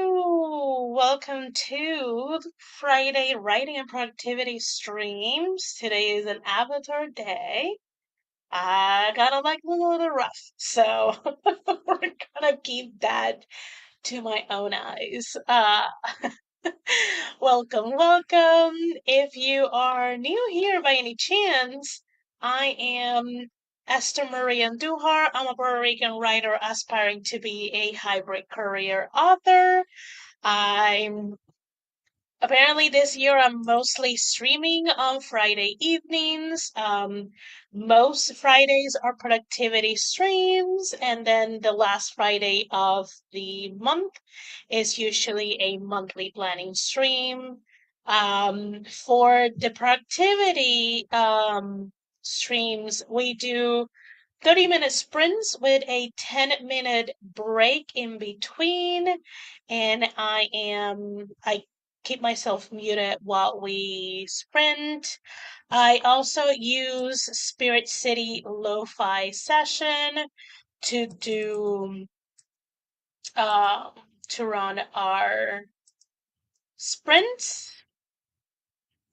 Welcome to Friday Writing and Productivity Streams. Today is an avatar day. I gotta like a little rough, so we're gonna keep that to my own eyes. Welcome. If you are new here by any chance, I am Esther Marie Andujar. I'm a Puerto Rican writer aspiring to be a hybrid career author. I'm Apparently this year I'm mostly streaming on Friday evenings. Most Fridays are productivity streams, and then the last Friday of the month is usually a monthly planning stream. For the productivity streams, we do 30-minute sprints with a 10-minute break in between. And I keep myself muted while we sprint. I also use Spirit City Lo-Fi Session to do, um, to run our sprints.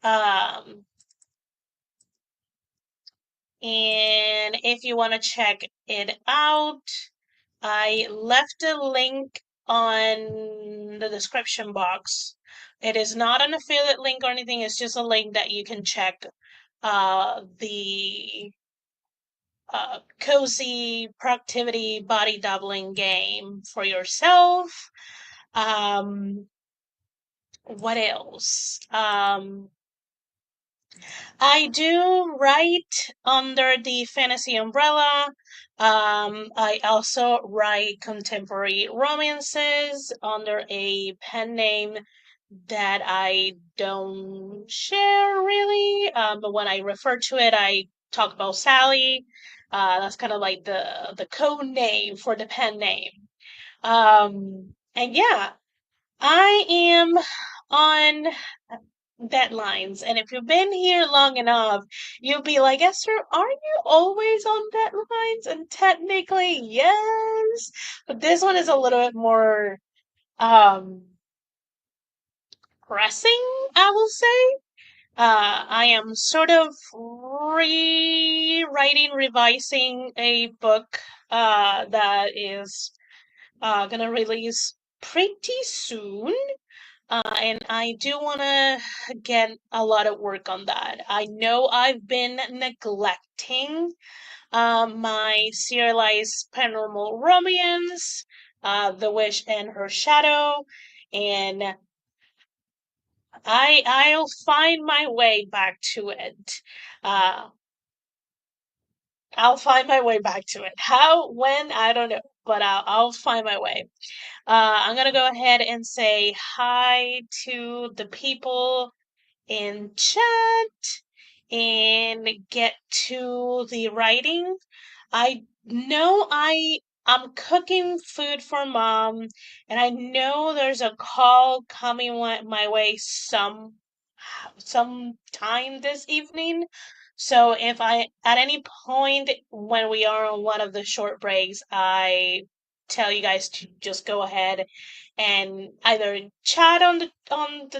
Um, and if you want to check it out, I left a link on the description box. It is not an affiliate link or anything, it's just a link that you can check the cozy productivity body doubling game for yourself. What else? I do write under the fantasy umbrella. I also write contemporary romances under a pen name that I don't share really. But when I refer to it, I talk about Sally. That's kind of like the code name for the pen name. And yeah, I am on deadlines. And if you've been here long enough, you'll be like, Esther, aren't you always on deadlines? And technically, yes. But this one is a little bit more um pressing, I will say. I am sort of rewriting, revising a book that is gonna release pretty soon. And I do want to get a lot of work on that. I know I've been neglecting my serialized paranormal romance, The Witch and Her Shadow, and I'll find my way back to it. Uh, I'll find my way back to it. How, when, I don't know, but I'll find my way. I'm gonna go ahead and say hi to the people in chat and get to the writing. I know I'm cooking food for mom, and I know there's a call coming my way some time this evening. So if I at any point when we are on one of the short breaks, I tell you guys to just go ahead and either chat on the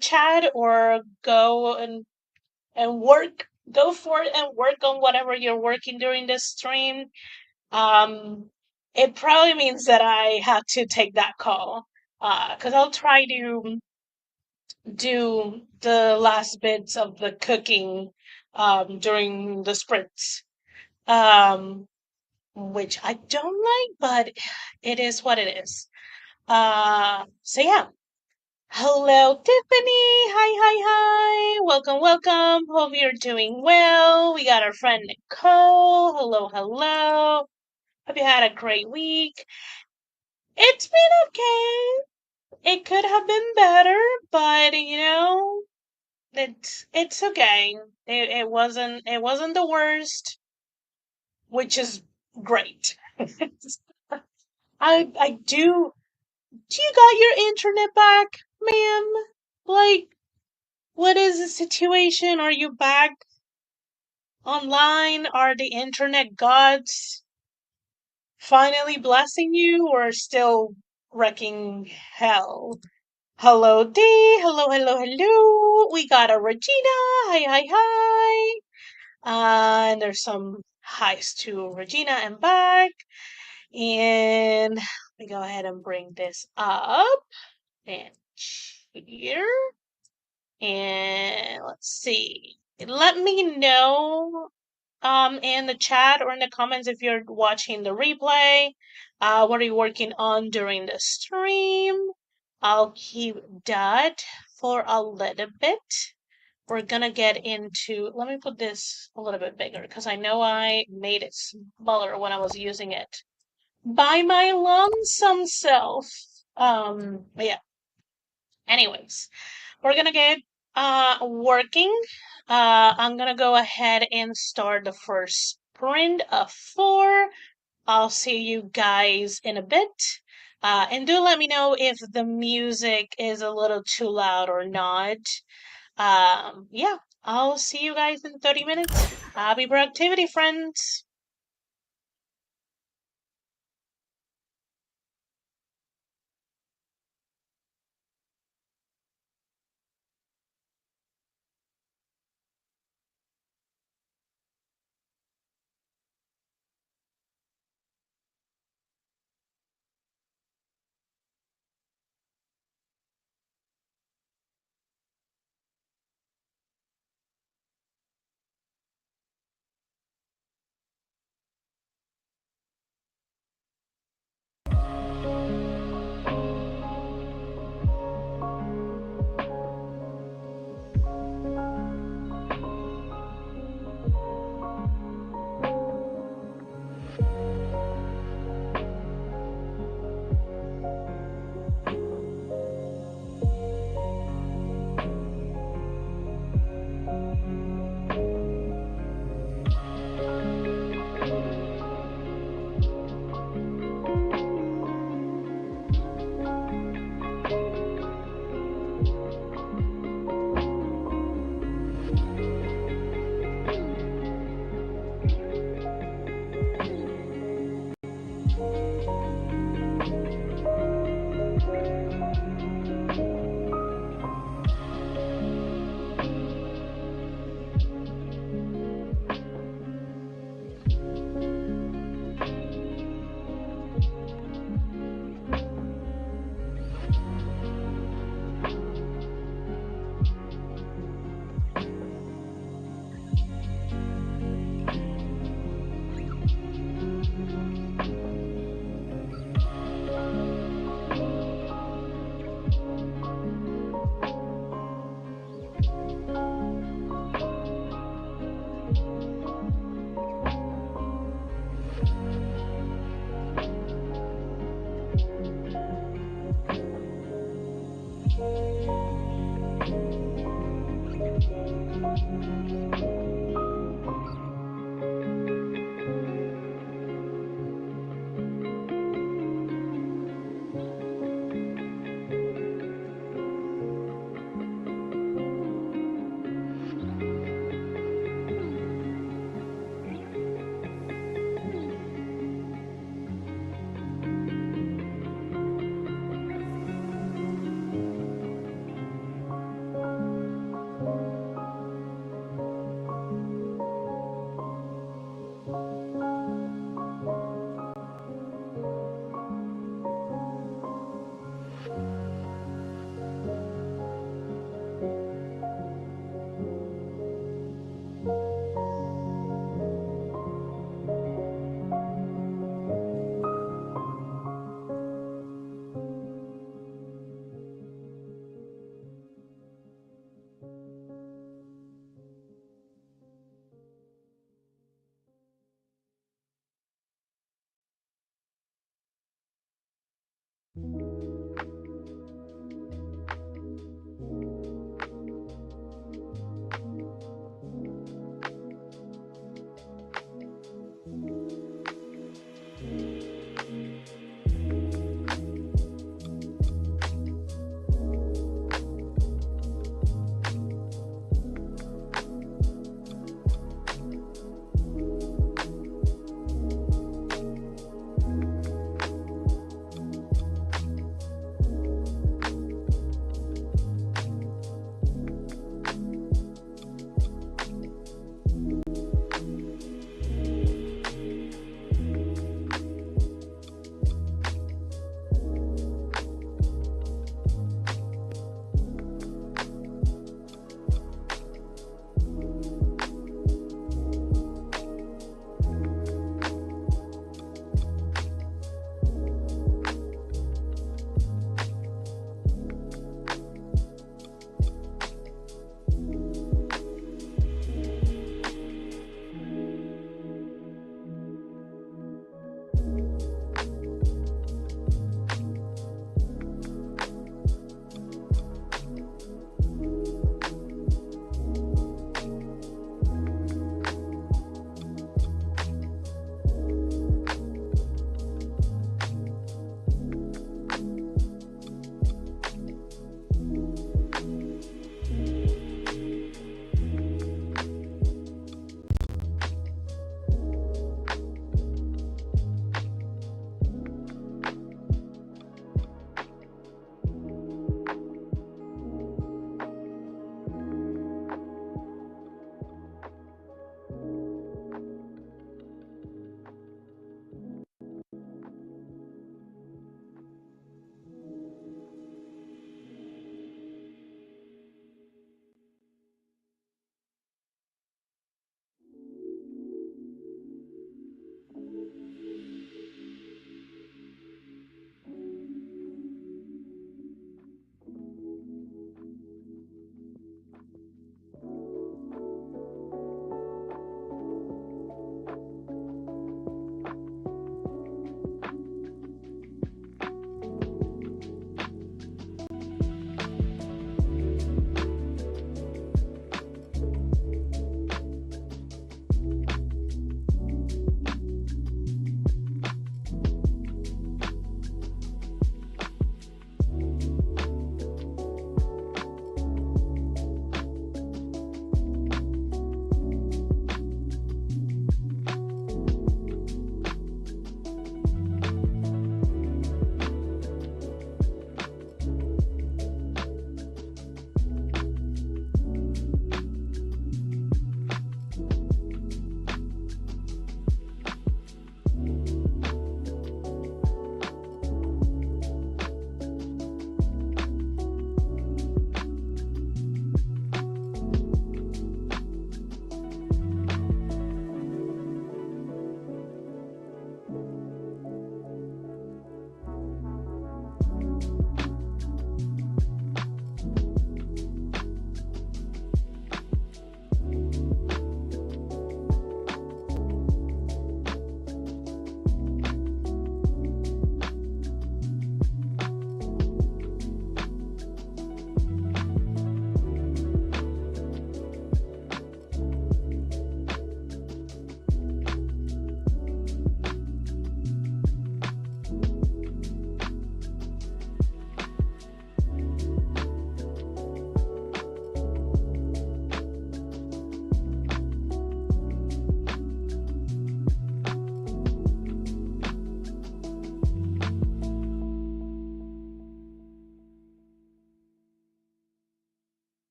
chat or go for it and work on whatever you're working during this stream. Um, it probably means that I have to take that call. Because I'll try to do the last bits of the cooking during the sprints. Um, which I don't like, but it is what it is. So yeah. Hello, Tiffany. Hi. Welcome. Hope you're doing well. We got our friend Nicole. Hello. Hope you had a great week. It's been okay. It could have been better, but it's okay. It wasn't the worst, which is great. I do. Do you got your internet back, ma'am? Like, what is the situation? Are you back online? Are the internet gods finally blessing you, or still wrecking hell. Hello D, hello, hello, hello. We got a Regina. Hi, hi, hi. And there's some highs to Regina and back. And let me go ahead and bring this up and here. And let's see. Let me know in the chat or in the comments if you're watching the replay. What are you working on during the stream? I'll keep that for a little bit. We're gonna get into, let me put this a little bit bigger because I know I made it smaller when I was using it by my lonesome self. But yeah, anyways, we're gonna get working. I'm gonna go ahead and start the first sprint of 4. I'll see you guys in a bit. And do let me know if the music is a little too loud or not. Yeah, I'll see you guys in 30 minutes. Happy productivity, friends.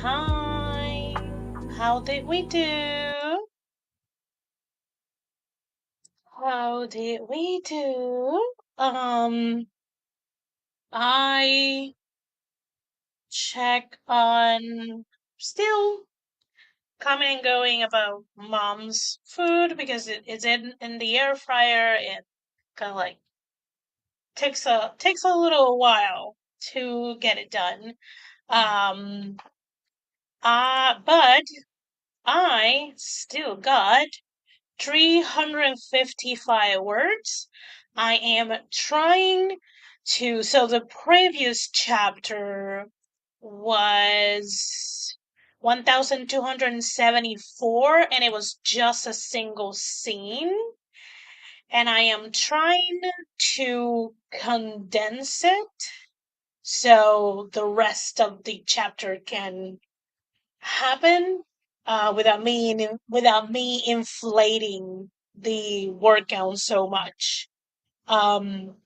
Hi. How did we do? How did we do? I check on still coming and going about mom's food because it's in the air fryer and kind of like takes a little while to get it done. Um, but I still got 355 words. I am trying so the previous chapter was 1274 and it was just a single scene. And I am trying to condense it so the rest of the chapter can happen without me inflating the word count so much. Um,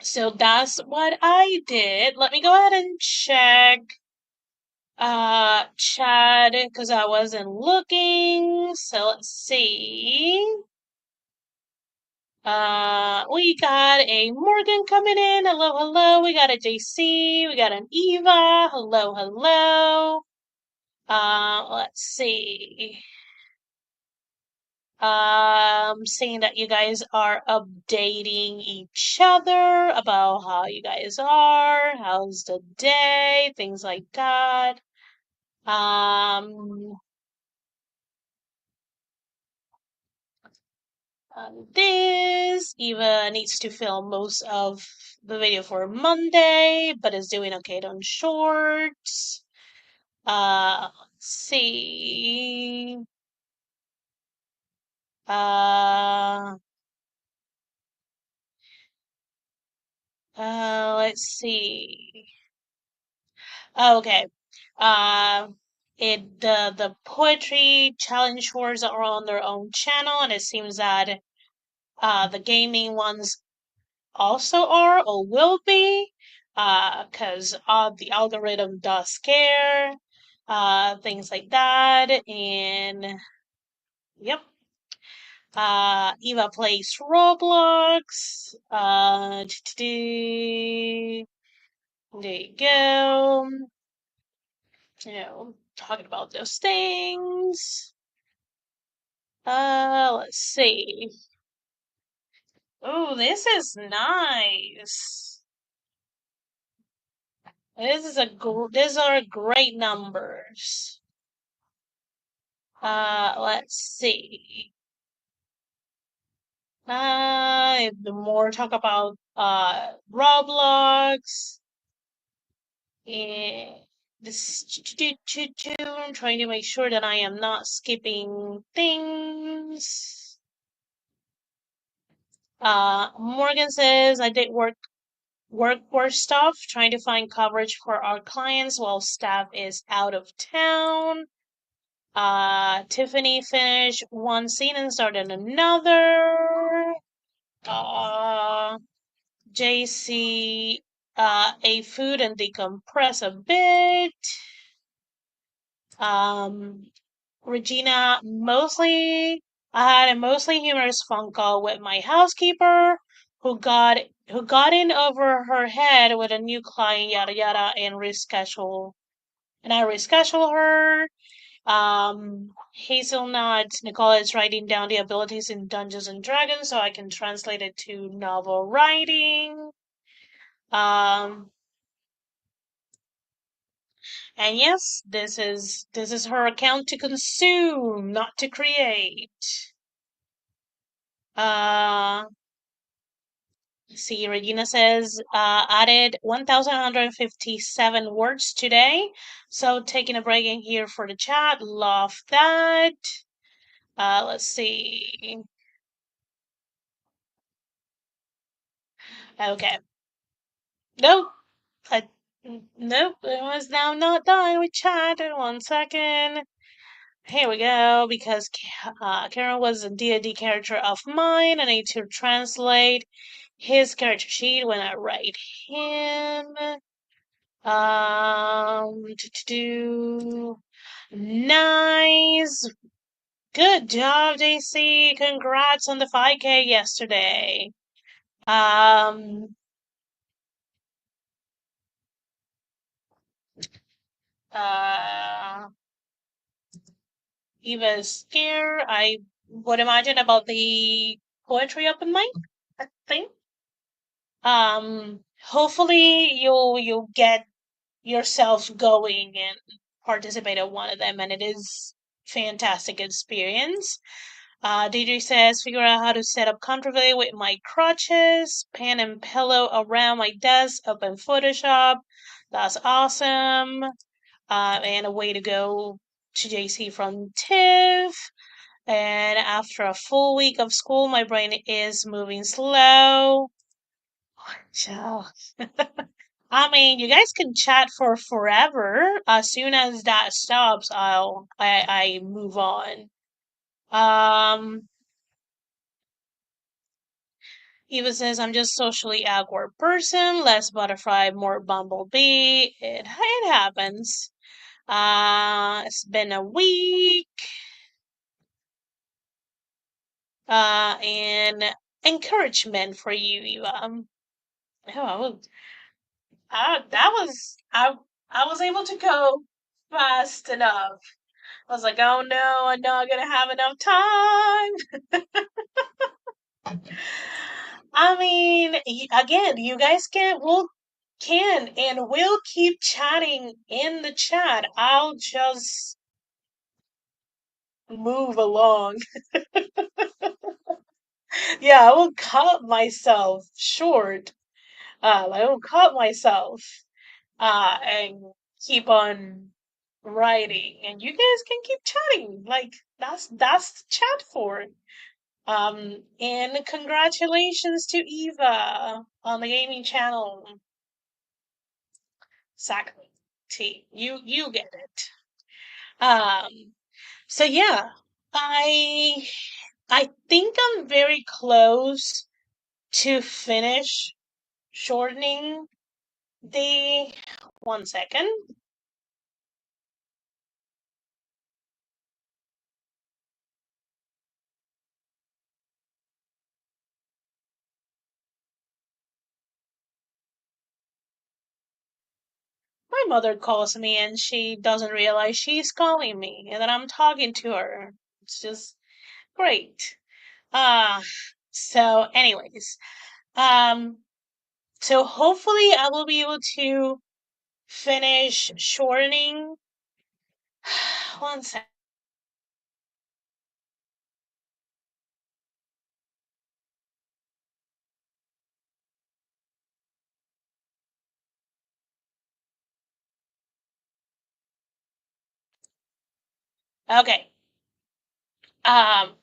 so that's what I did. Let me go ahead and check chat because I wasn't looking. So let's see. We got a Morgan coming in. Hello, hello. We got a JC. We got an Eva. Hello, hello. Let's see. Seeing that you guys are updating each other about how you guys are, how's the day, things like that. Um, this Eva needs to film most of the video for Monday, but is doing okay on shorts. Let's see. Uh, let's see. Oh, okay. Uh, the poetry challenge shorts are on their own channel, and it seems that the gaming ones also are or will be, because the algorithm does care, things like that, and yep. Eva plays Roblox. There you go. Talking about those things. Let's see. Oh, this is nice. These are great numbers. Let's see. The more talk about Roblox. And this I'm trying to make sure that I am not skipping things. Morgan says I did work stuff, trying to find coverage for our clients while staff is out of town. Tiffany finished one scene and started another. JC ate food and decompress a bit. Regina I had a mostly humorous phone call with my housekeeper who got in over her head with a new client, yada yada, and I reschedule her. Hazelnut Nicole is writing down the abilities in Dungeons and Dragons so I can translate it to novel writing. And yes, this is her account to consume, not to create. Uh, see, Regina says, added 1,157 words today. So taking a break in here for the chat. Love that. Let's see. Okay. Nope. I, nope. It was now not done with chat. 1 second. Here we go, because Karen was a D&D character of mine. I need to translate his character sheet when I write him. Do nice. Good job, JC. Congrats on the 5K yesterday. Um, uh, Eva's here. I would imagine about the poetry open mic, I think. Hopefully you'll get yourself going and participate in one of them, and it is fantastic experience. DJ says, figure out how to set up comfortably with my crutches, pen and pillow around my desk, open Photoshop. That's awesome. And a way to go to JC from Tiff. And after a full week of school, my brain is moving slow. So, I mean, you guys can chat for forever. As soon as that stops, I move on. Um, Eva says, I'm just socially awkward person, less butterfly, more bumblebee. It happens. It's been a week. And encouragement for you, Eva. Oh, I was able to go fast enough. I was like, oh no, I'm not gonna have enough time. I mean, again, you guys can and will keep chatting in the chat. I'll just move along. Yeah, I will cut myself short. I will cut myself and keep on writing, and you guys can keep chatting. Like that's the chat for. And congratulations to Eva on the gaming channel. Exactly. T. You get it. Um, so yeah, I I think I'm very close to finish shortening the 1 second. My mother calls me and she doesn't realize she's calling me and that I'm talking to her. It's just great. Uh so anyways, um so hopefully I will be able to finish shortening 1 second. Okay. Um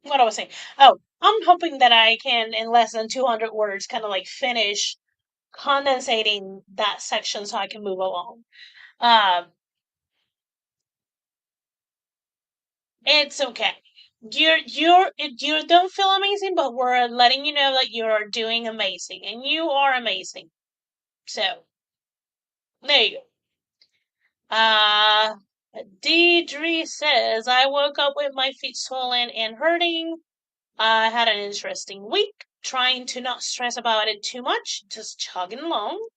what I was saying. Oh, I'm hoping that I can in less than 200 words kind of like finish condensating that section so I can move along. Um It's okay. You don't feel amazing, but we're letting you know that you're doing amazing, and you are amazing. So there you go. Deidre says I woke up with my feet swollen and hurting. I had an interesting week, trying to not stress about it too much, just chugging along.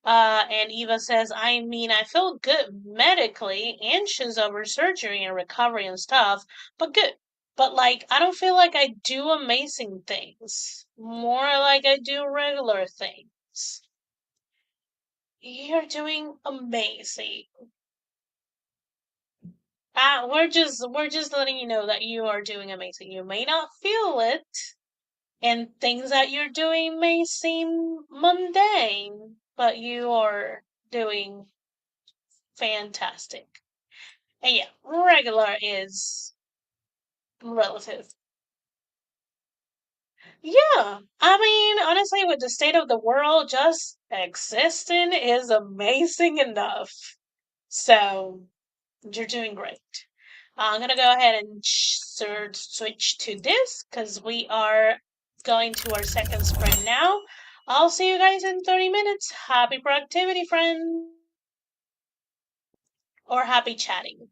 And Eva says, I mean, I feel good medically, anxious over surgery and recovery and stuff, but good. But like, I don't feel like I do amazing things. More like I do regular things. You're doing amazing. We're just letting you know that you are doing amazing. You may not feel it, and things that you're doing may seem mundane, but you are doing fantastic. And yeah, regular is relative. Yeah, I mean, honestly, with the state of the world, just existing is amazing enough. So, you're doing great. I'm gonna go ahead and switch to this because we are going to our second sprint now. I'll see you guys in 30 minutes. Happy productivity, friends. Or happy chatting.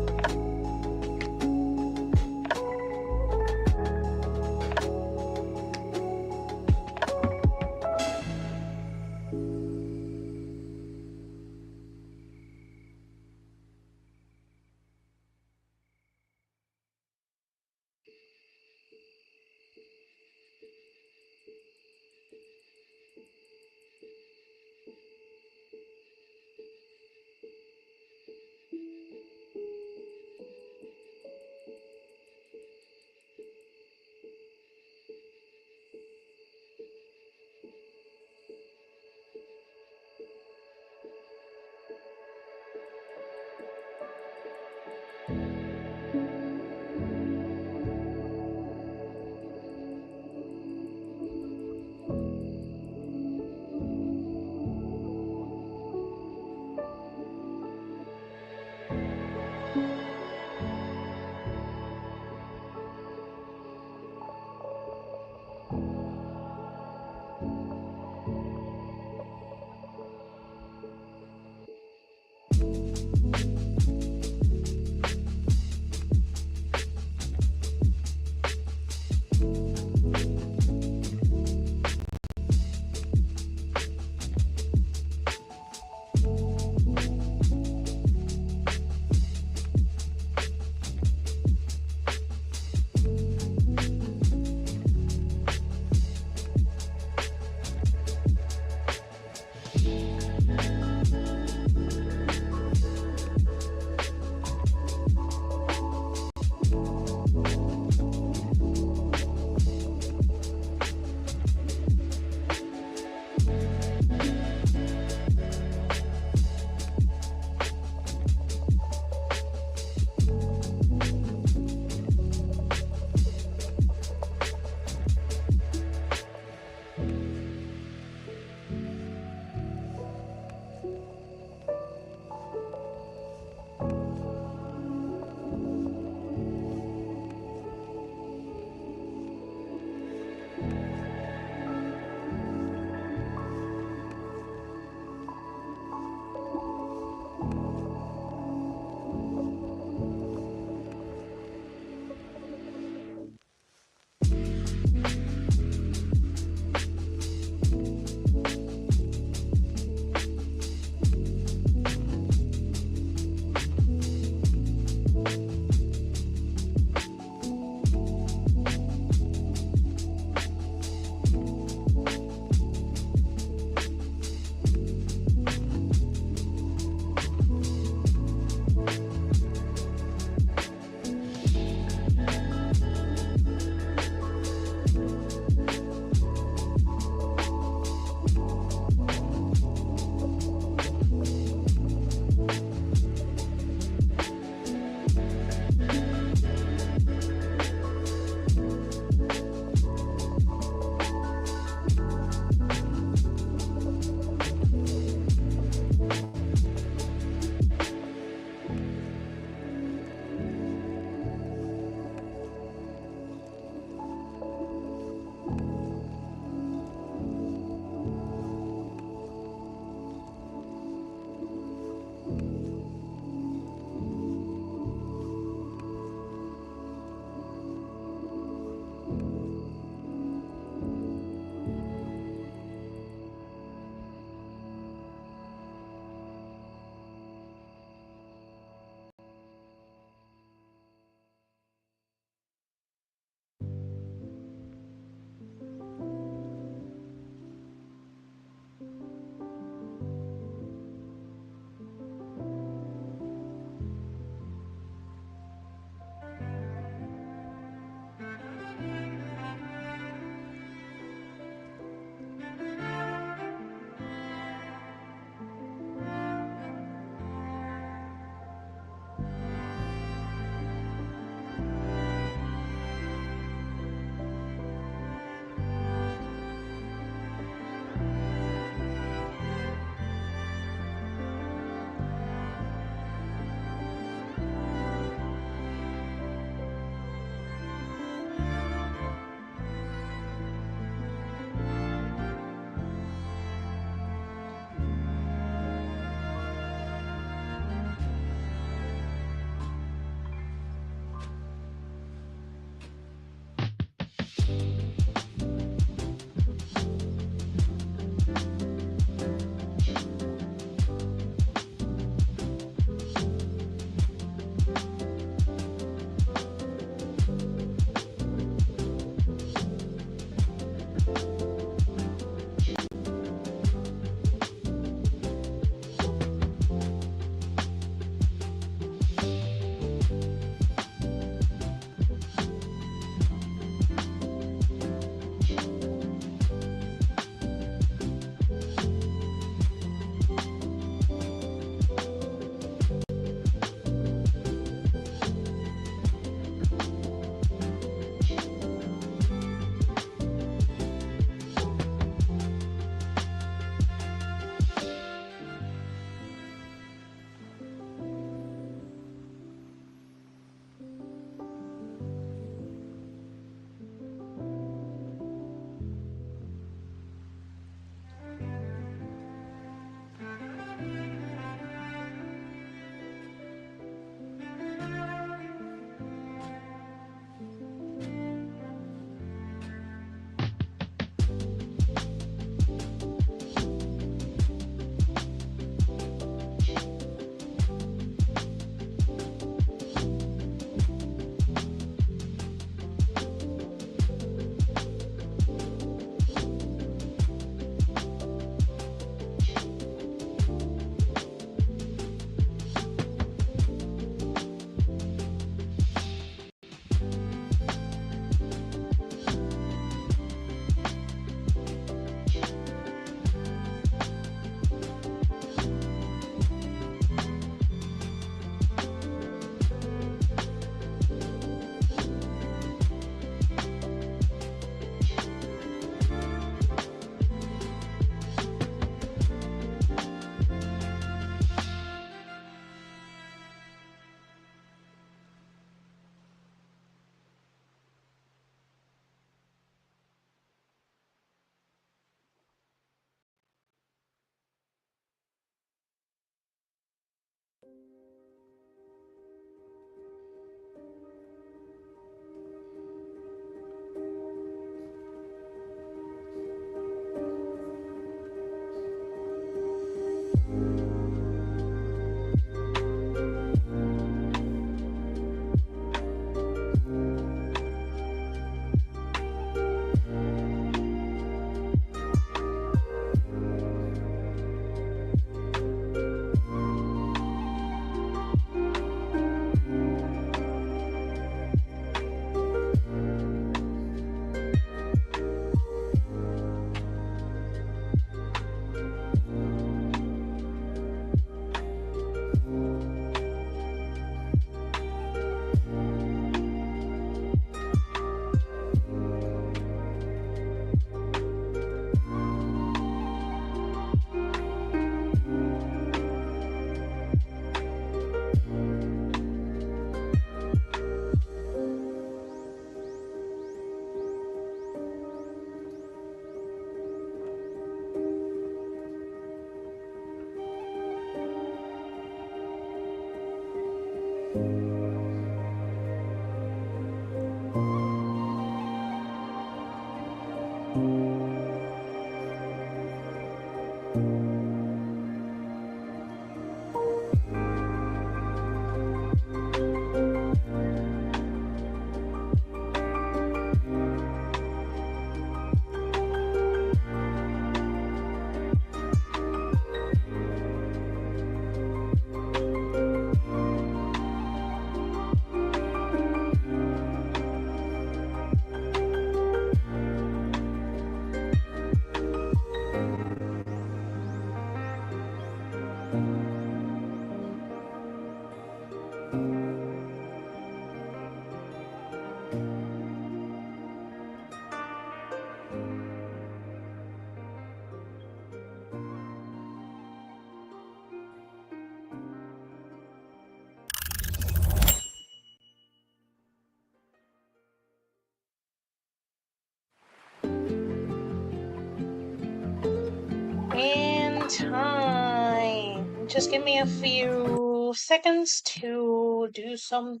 And time. Just give me a few seconds to do some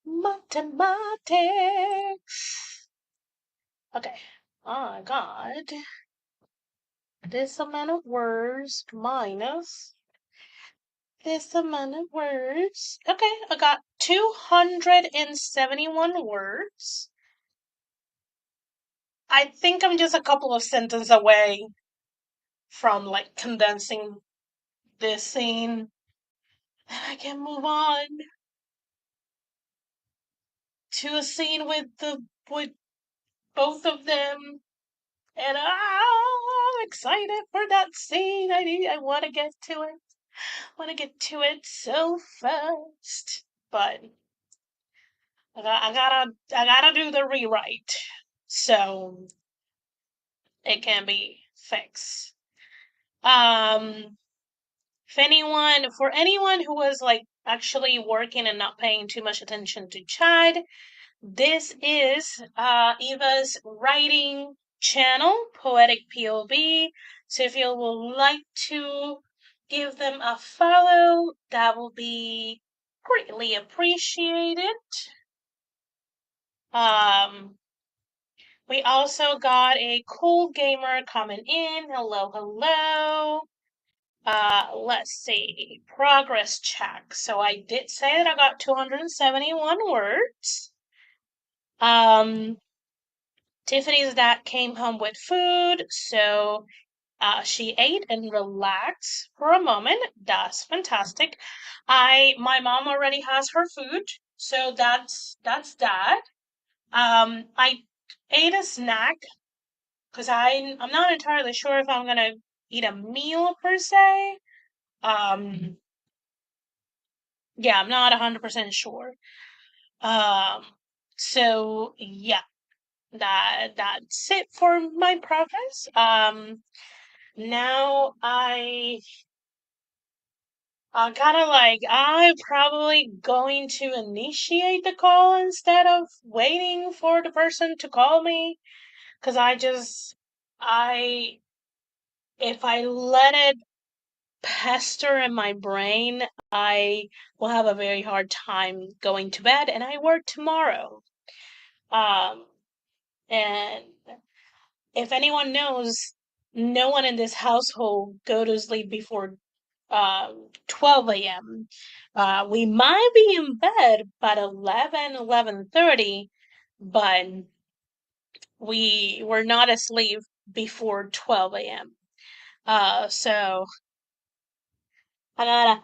mathematics. Okay, I got this amount of words minus this amount of words. Okay, I got 271 words. I think I'm just a couple of sentences away from like condensing this scene. And I can move on to a scene with both of them. And I'm excited for that scene. I want to get to it. Want to get to it so fast. But I gotta do the rewrite so it can be fixed. Um, for anyone who was like actually working and not paying too much attention to Chad, this is Eva's writing channel, Poetic POV. So if you would like to give them a follow, that will be greatly appreciated. Um, we also got a cool gamer coming in. Hello, hello. Let's see. Progress check. So I did say that I got 271 words. Tiffany's dad came home with food, so she ate and relaxed for a moment. That's fantastic. My mom already has her food, so that's that. I ate a snack because I'm not entirely sure if I'm gonna eat a meal per se. Um, yeah, I'm not 100% sure. Um, so yeah, that's it for my progress. Now I kind of like I'm probably going to initiate the call instead of waiting for the person to call me because I if I let it pester in my brain, I will have a very hard time going to bed, and I work tomorrow. Um, and if anyone knows, no one in this household go to sleep before 12 a.m. We might be in bed by 11:30, but we were not asleep before 12 a.m. So I gotta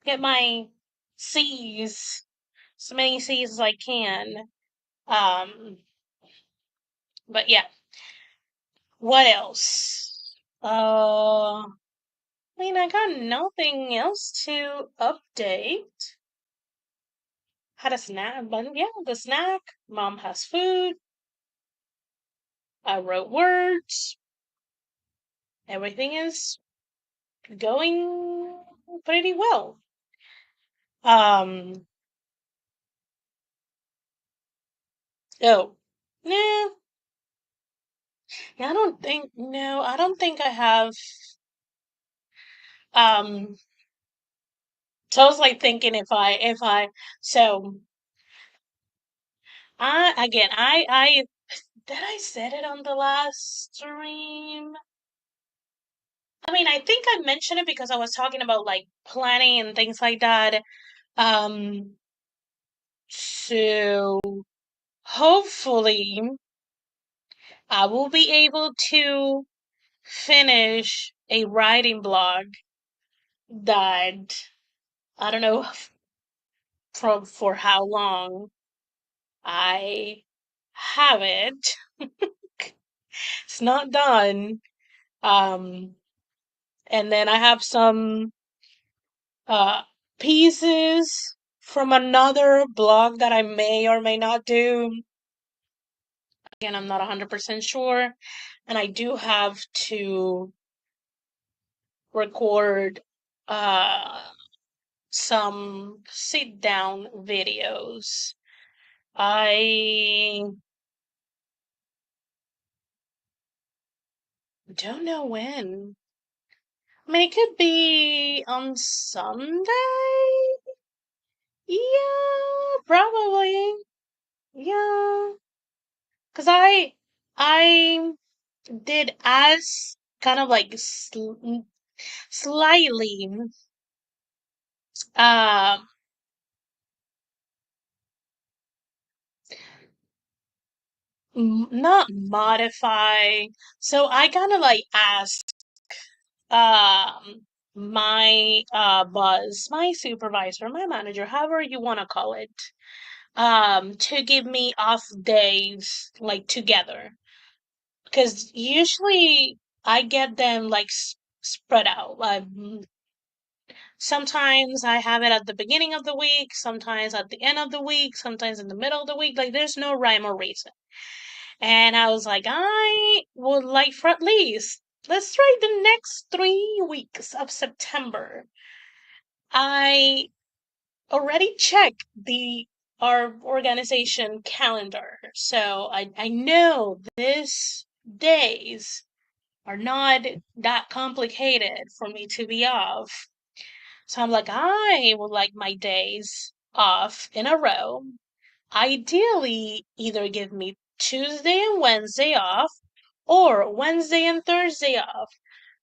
get my C's, as many C's as I can. Um, but yeah, what else? I mean, I got nothing else to update. Had a snack, but yeah, the snack. Mom has food. I wrote words. Everything is going pretty well. Um, oh, nah, no, I don't think I have. Um, so I was like thinking so did I said it on the last stream? I mean, I think I mentioned it because I was talking about like planning and things like that. Um, so hopefully I will be able to finish a writing blog that I don't know for how long I have it. It's not done. Um, and then I have some uh pieces from another blog that I may or may not do. Again, I'm not 100% sure. And I do have to record some sit down videos. I don't know when. I mean, it could be on Sunday. Yeah, probably. Yeah, cause I did as kind of like slightly um not modify. So I kind of like asked um my boss, my supervisor, my manager, however you want to call it, to give me off days like together, because usually I get them like spread out. Like sometimes I have it at the beginning of the week, sometimes at the end of the week, sometimes in the middle of the week. Like there's no rhyme or reason. And I was like, I would like for at least, let's try the next 3 weeks of September. I already checked the our organization calendar. So I know these days are not that complicated for me to be off. So I'm like, I would like my days off in a row. Ideally, either give me Tuesday and Wednesday off or Wednesday and Thursday off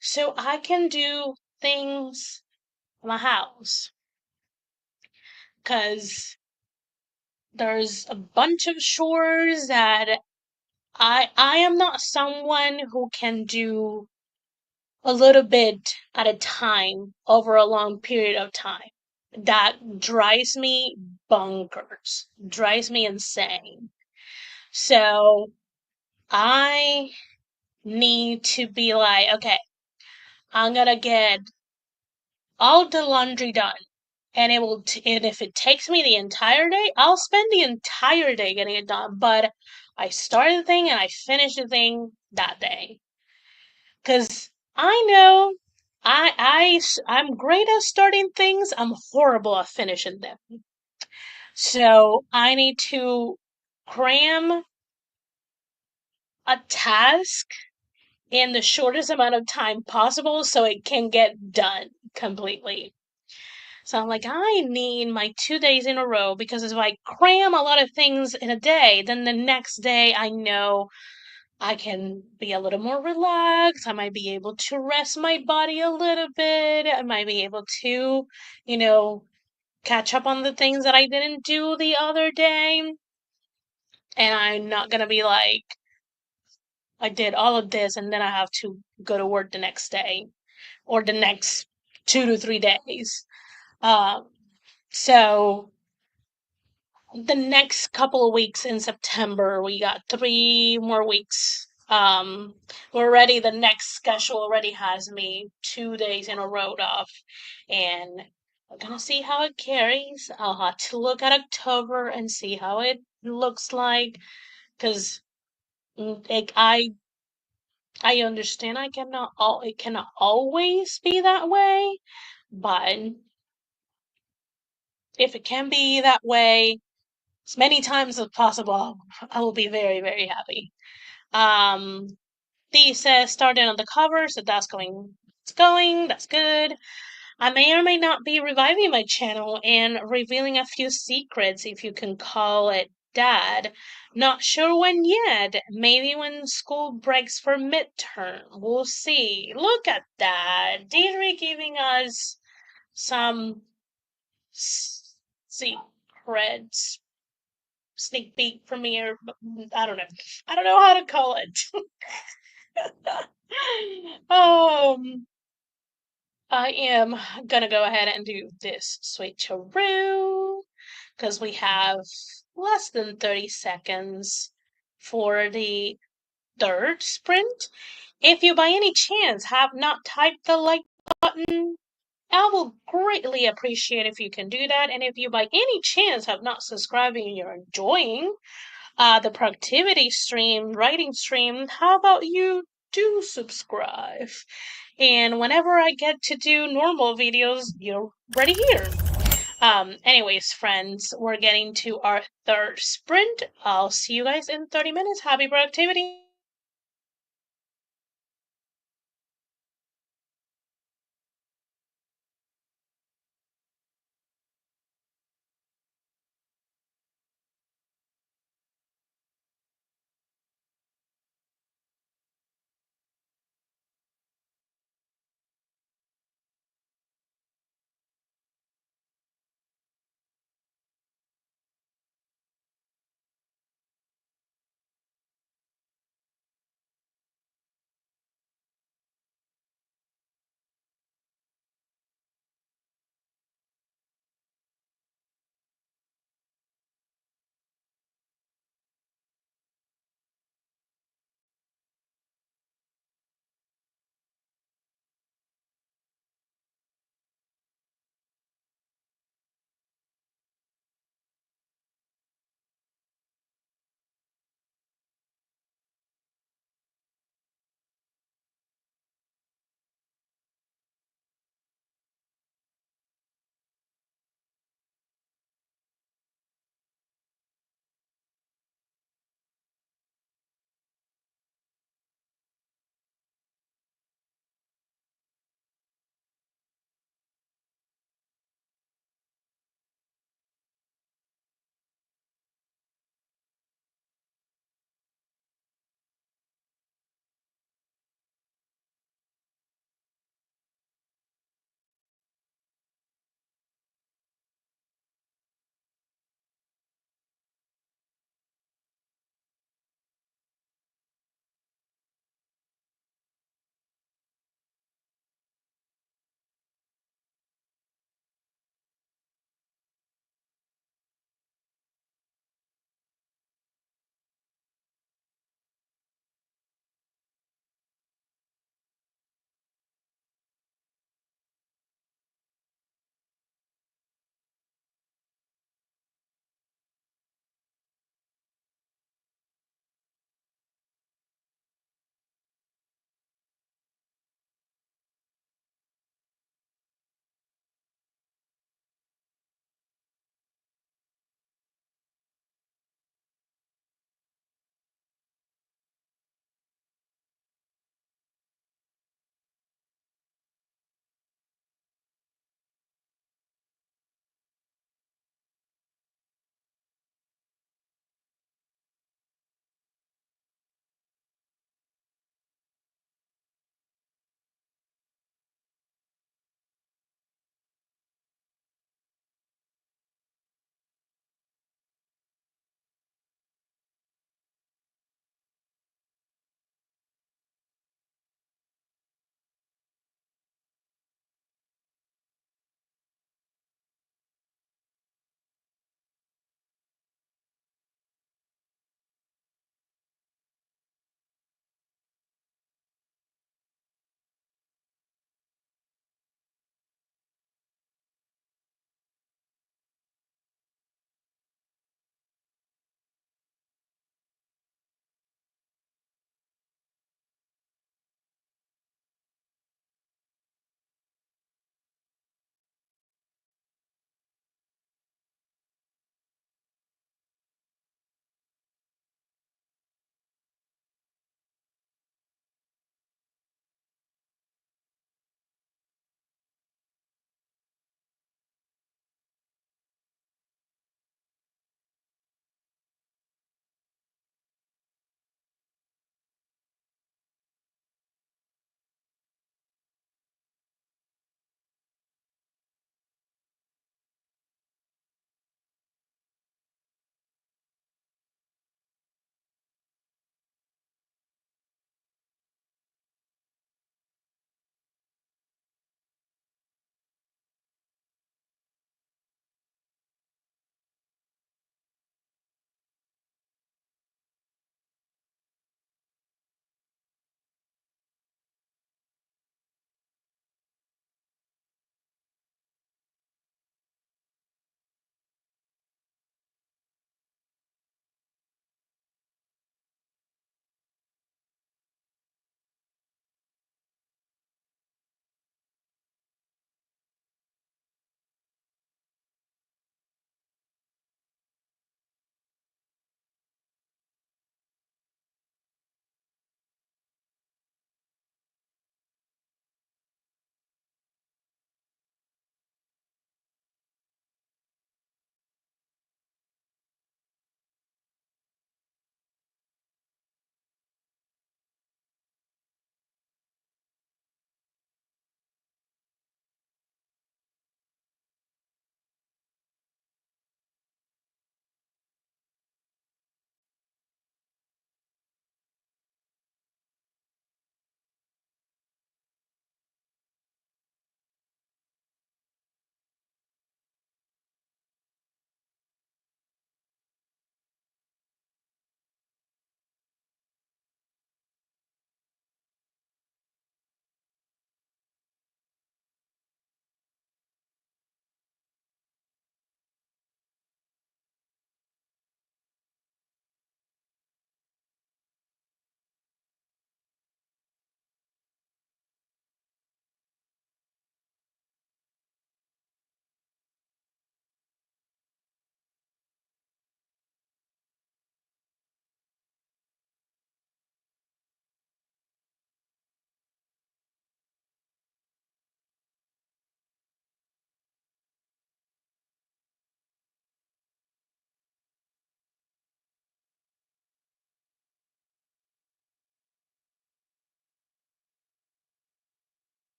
so I can do things in my house. Because there's a bunch of chores that I am not someone who can do a little bit at a time over a long period of time. That drives me bonkers, drives me insane. So I need to be like, okay, I'm gonna get all the laundry done. And and if it takes me the entire day, I'll spend the entire day getting it done. But I start the thing and I finish the thing that day. Cause I know I'm great at starting things. I'm horrible at finishing them. So I need to cram a task in the shortest amount of time possible so it can get done completely. So I'm like, I need my 2 days in a row because if I cram a lot of things in a day, then the next day I know I can be a little more relaxed. I might be able to rest my body a little bit. I might be able to, you know, catch up on the things that I didn't do the other day. And I'm not gonna be like, I did all of this and then I have to go to work the next day or the next 2 to 3 days. Um, so the next couple of weeks in September, we got 3 more weeks. Already the next schedule already has me 2 days in a row off, and we're gonna see how it carries. I'll have to look at October and see how it looks like, because I understand it cannot always be that way, but if it can be that way as many times as possible, I will be very, very happy. Um, D says started on the cover, so that's going. It's going. That's good. I may or may not be reviving my channel and revealing a few secrets, if you can call it that. Not sure when yet. Maybe when school breaks for midterm. We'll see. Look at that. Deirdre giving us some secrets. Sneak peek premiere. I don't know. I don't know how to call it. um, I am gonna go ahead and do this switcheroo because we have less than 30 seconds for the third sprint. If you by any chance have not typed the like button, I will greatly appreciate if you can do that. And if you by any chance have not subscribed and you're enjoying the productivity stream, writing stream, how about you do subscribe? And whenever I get to do normal videos, you're already here. Anyways, friends, we're getting to our third sprint. I'll see you guys in 30 minutes. Happy productivity!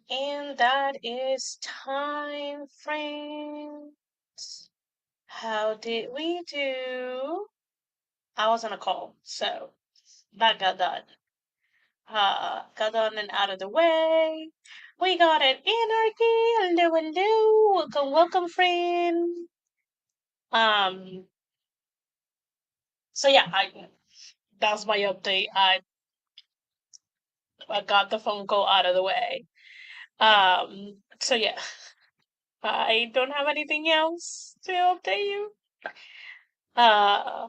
And that is time, friends. How did we do? I was on a call, so that got done. Got done and out of the way. We got an anarchy. Hello, hello. Welcome, welcome, friend. Um. So yeah, that's my update. I got the phone call out of the way. So yeah, I don't have anything else to update you. Uh,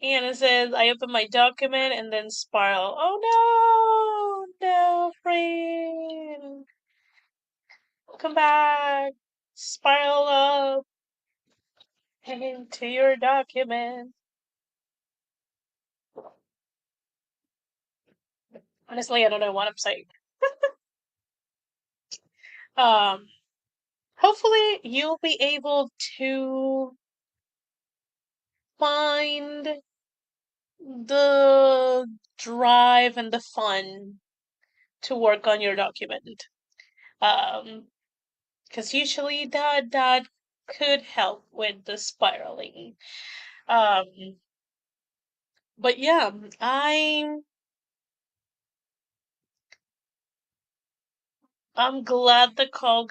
Anna says I opened my document and then spiral. Oh no, no, friend, come back, spiral up into your document. Honestly, I don't know what I'm saying. Um, Hopefully you'll be able to find the drive and the fun to work on your document. Um, because usually that could help with the spiraling. Um, but yeah, I'm glad the call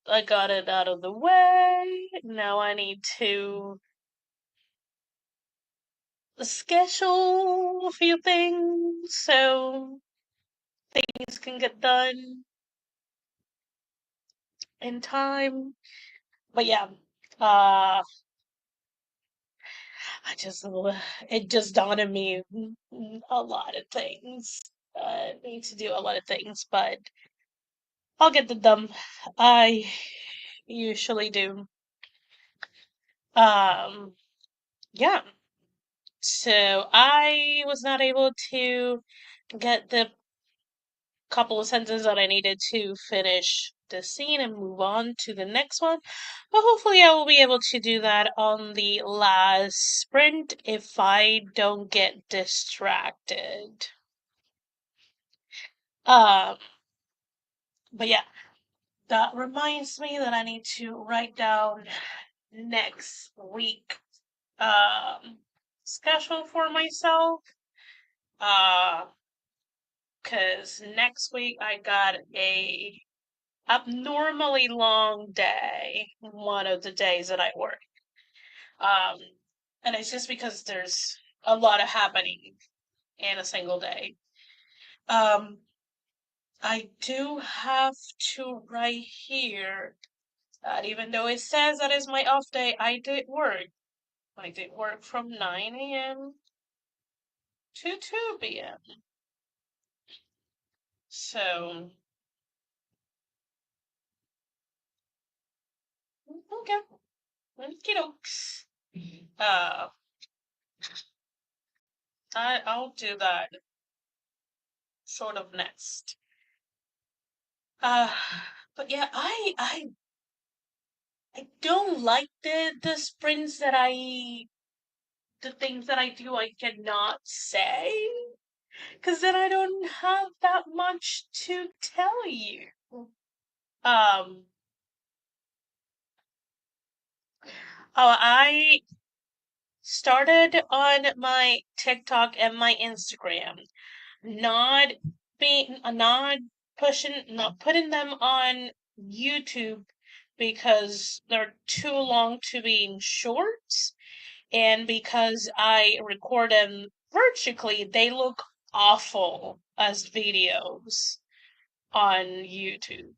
I got it out of the way. Now I need to schedule a few things so things can get done in time. But yeah, I just it just dawned on me a lot of things. Need to do a lot of things, but I'll get them done. I usually do. Um, yeah. So I was not able to get the couple of sentences that I needed to finish the scene and move on to the next one. But hopefully I will be able to do that on the last sprint if I don't get distracted. Um, but yeah, that reminds me that I need to write down next week schedule for myself. Uh, cause next week I got a abnormally long day, one of the days that I work. Um, and it's just because there's a lot of happening in a single day. Um, I do have to write here that even though it says that is my off day, I did work. I did work from 9 a.m. to 2 p.m. So, okay, okie dokes. Uh, I'll do that sort of next. Uh, but yeah, I don't like the sprints that the things that I do I cannot say because then I don't have that much to tell you. Um, I started on my TikTok and my Instagram, not not not putting them on YouTube because they're too long to be in shorts, and because I record them vertically, they look awful as videos on YouTube.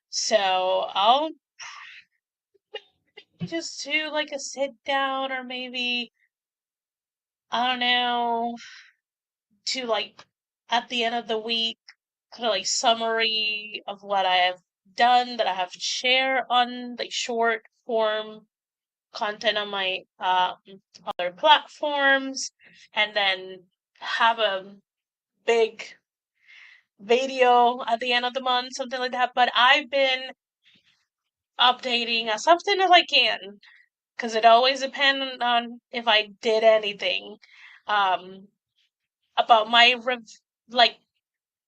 So I'll just do like a sit down or maybe, I don't know, to like at the end of the week, kind of like summary of what I have done that I have to share on like short form content on my other platforms, and then have a big video at the end of the month, something like that. But I've been updating as often as I can because it always depends on if I did anything. Um, about my like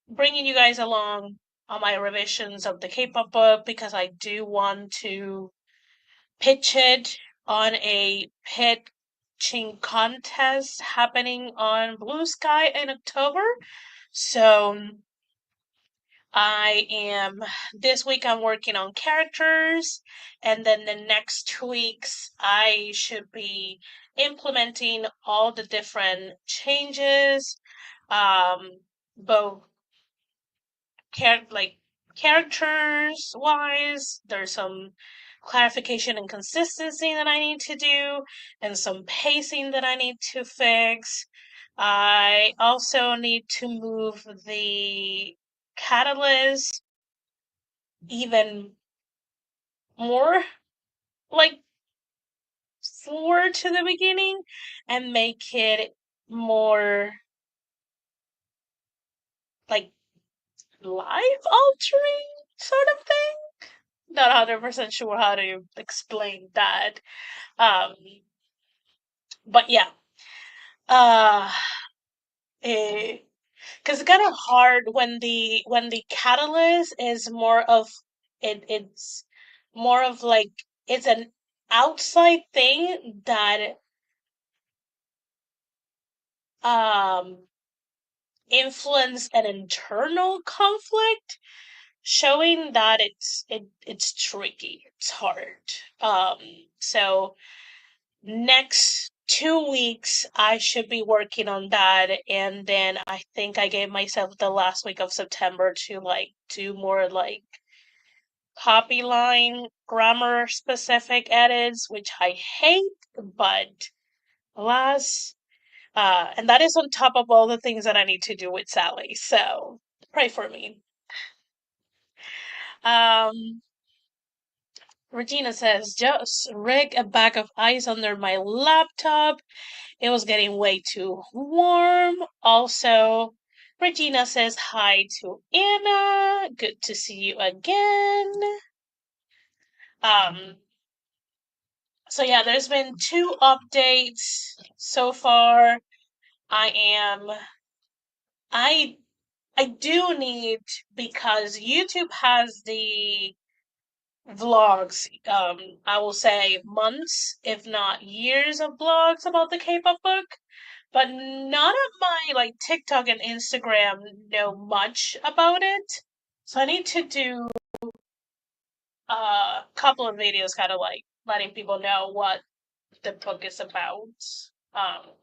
bringing you guys along on my revisions of the K-pop book because I do want to pitch it on a pitching contest happening on Blue Sky in October. So I am this week I'm working on characters, and then the next 2 weeks I should be implementing all the different changes, both like characters wise. There's some clarification and consistency that I need to do, and some pacing that I need to fix. I also need to move the catalyst even more like forward to the beginning and make it more like life altering sort of thing. Not 100% sure how to explain that. Um, but yeah, uh, because it's kind of hard when the catalyst is more of it's more of like it's an outside thing that um influence an internal conflict, showing that it's tricky, it's hard. um so next 2 weeks I should be working on that, and then I think I gave myself the last week of September to like do more like copy line grammar specific edits, which I hate, but alas. And that is on top of all the things that I need to do with Sally. So pray for me. Um, Regina says, just rig a bag of ice under my laptop. It was getting way too warm. Also, Regina says hi to Anna. Good to see you again. Um, so yeah, there's been 2 updates so far. I am I I do need, because YouTube has the vlogs, I will say months, if not years of vlogs about the K-pop book, but none of my like TikTok and Instagram know much about it. So I need to do a couple of videos kind of like letting people know what the book is about. Um,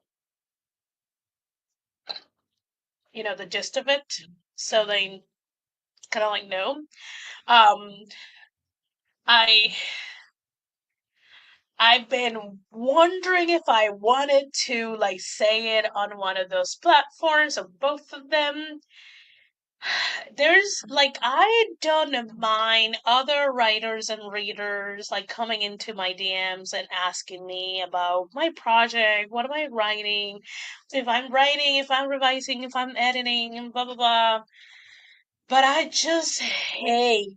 the gist of it, so they kind of like know. Um, I I've been wondering if I wanted to like say it on one of those platforms or both of them. There's like I don't mind other writers and readers like coming into my DMs and asking me about my project, what am I writing, if I'm writing, if I'm revising, if I'm editing, and blah blah blah. But I just hate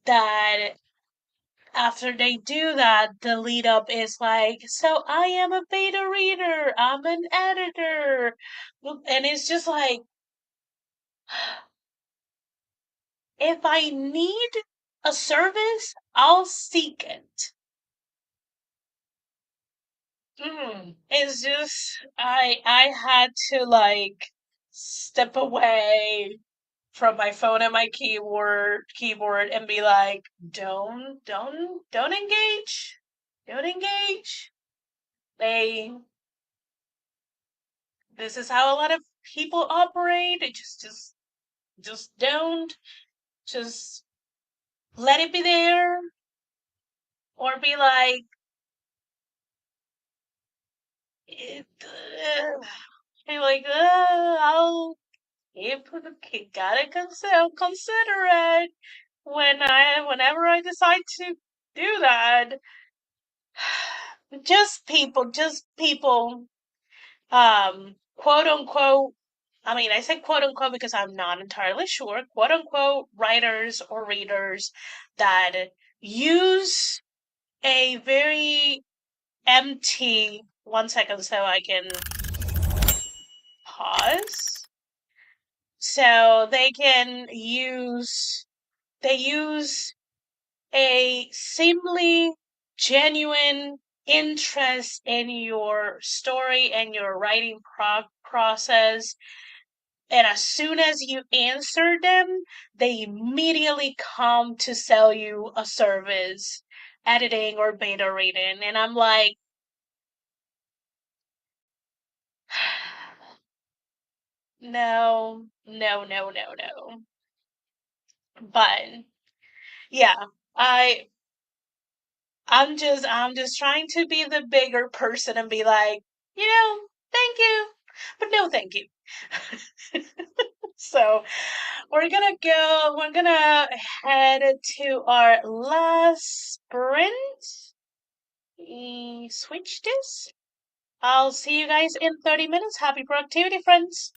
that after they do that, the lead up is like, so I am a beta reader, I'm an editor. And it's just like, if I need a service, I'll seek it. It's just, I had to like step away from my phone and my keyboard and be like, don't engage. Don't engage. They This is how a lot of people operate. It just don't. Just let it be there, or be like, it, be like, I'll gotta consider it whenever I decide to do that. Just people, quote unquote. I mean, I say quote unquote because I'm not entirely sure. Quote unquote writers or readers that use a very empty 1 second so I can ideas. So they use a seemingly genuine interest in your story and your writing process. And as soon as you answer them, they immediately come to sell you a service, editing or beta reading. And I'm like, no, no, no, no, no. But yeah, I I'm just trying to be the bigger person and be like, thank you, but no thank you. So we're gonna head to our last sprint. Switch this. I'll see you guys in 30 minutes. Happy productivity, friends.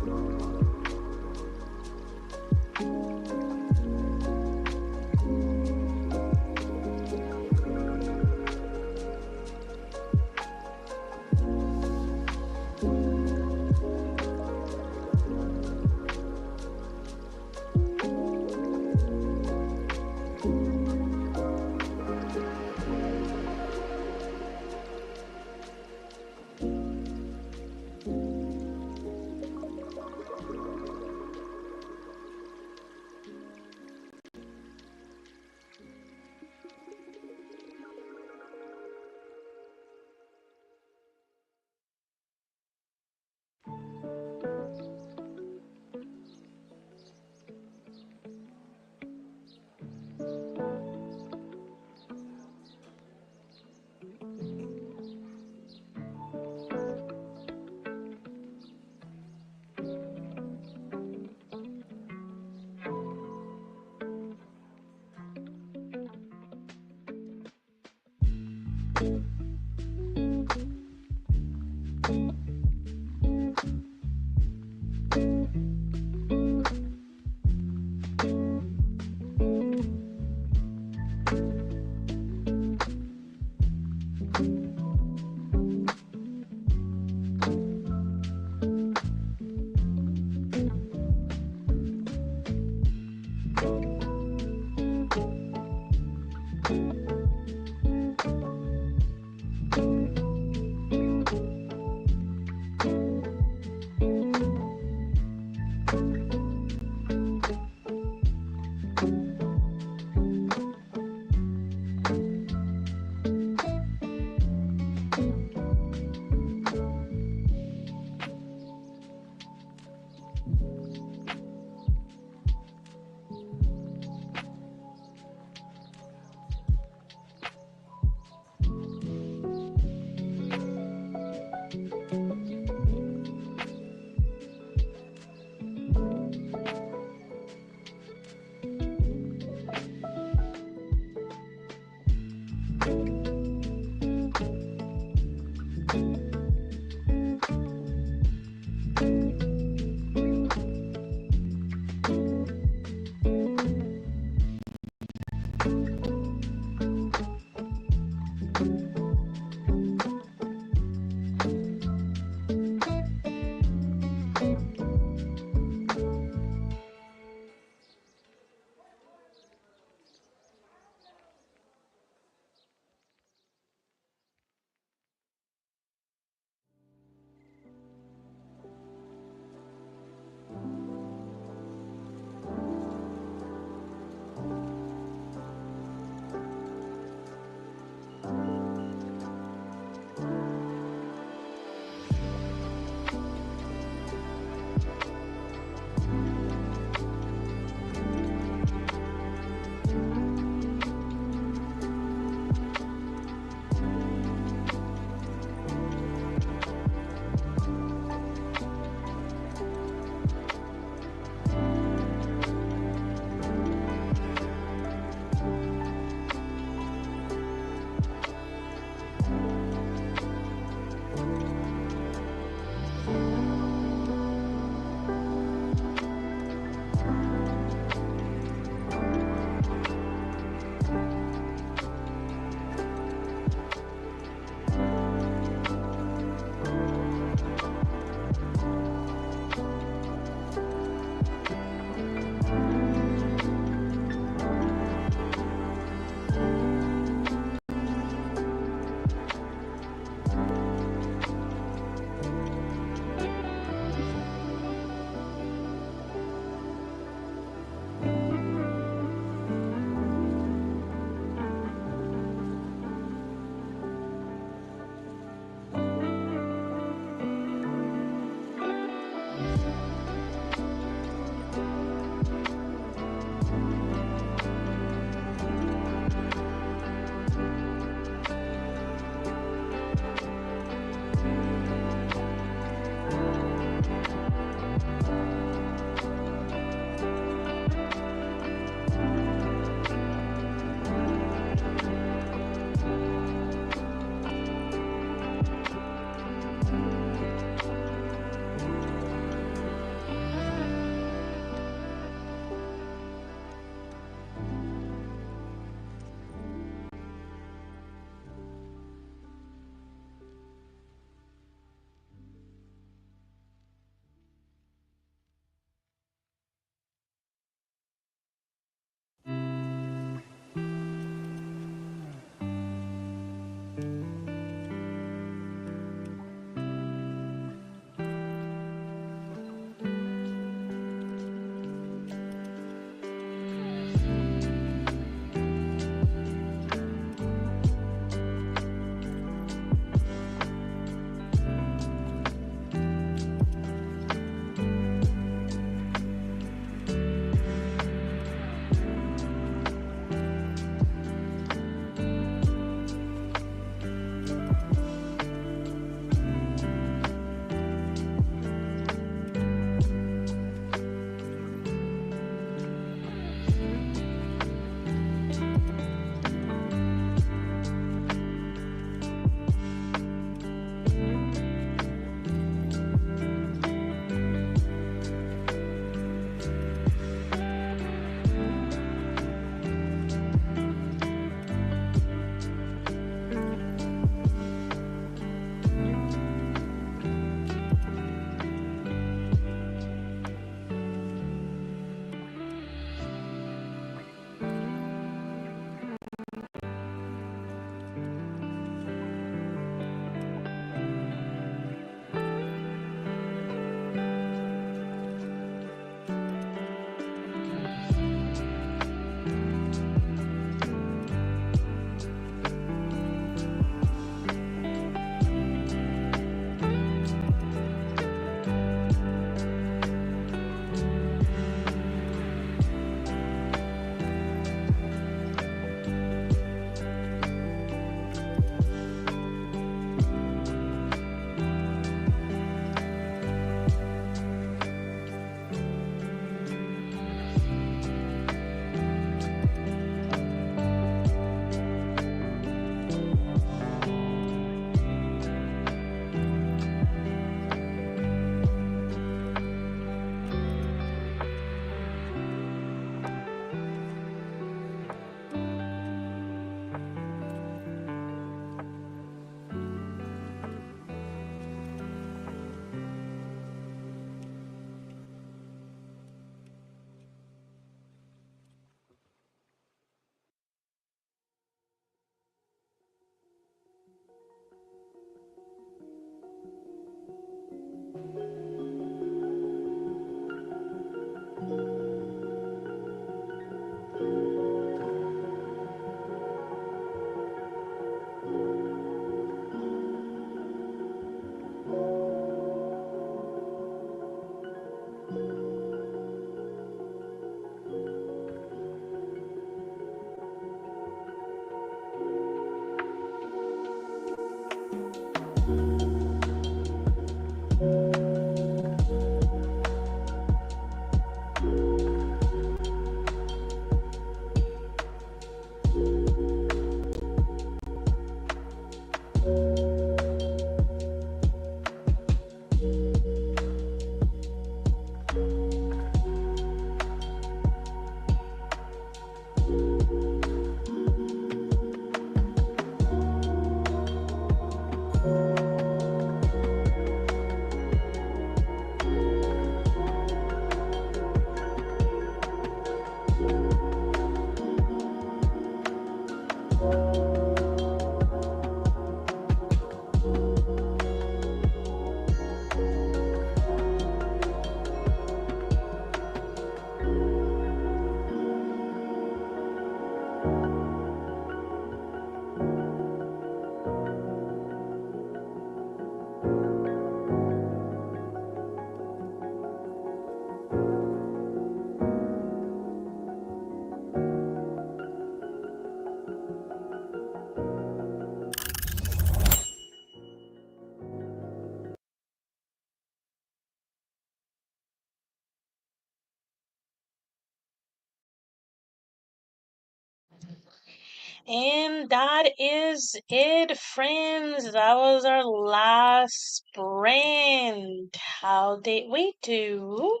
And that is it, friends. That was our last sprint. How did we do?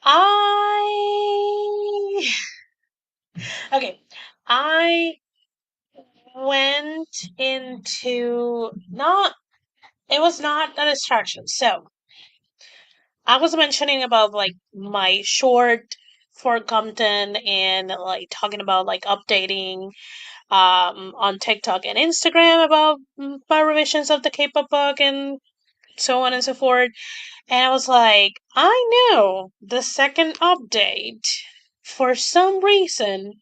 I okay. I went into not it was not a distraction. So I was mentioning about like my short for Compton and like talking about like updating on TikTok and Instagram about my revisions of the K-pop book and so on and so forth. And I was like, I know the second update for some reason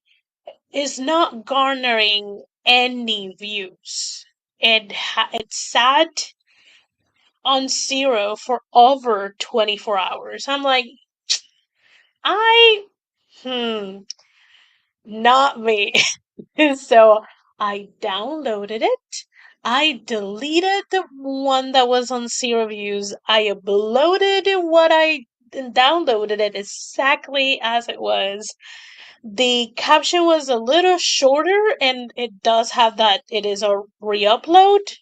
is not garnering any views. It sat on zero for over 24 hours. I'm like, I hmm, not me. So I downloaded it. I deleted the one that was on zero views. I uploaded what I downloaded it exactly as it was. The caption was a little shorter and it does have that it is a re-upload,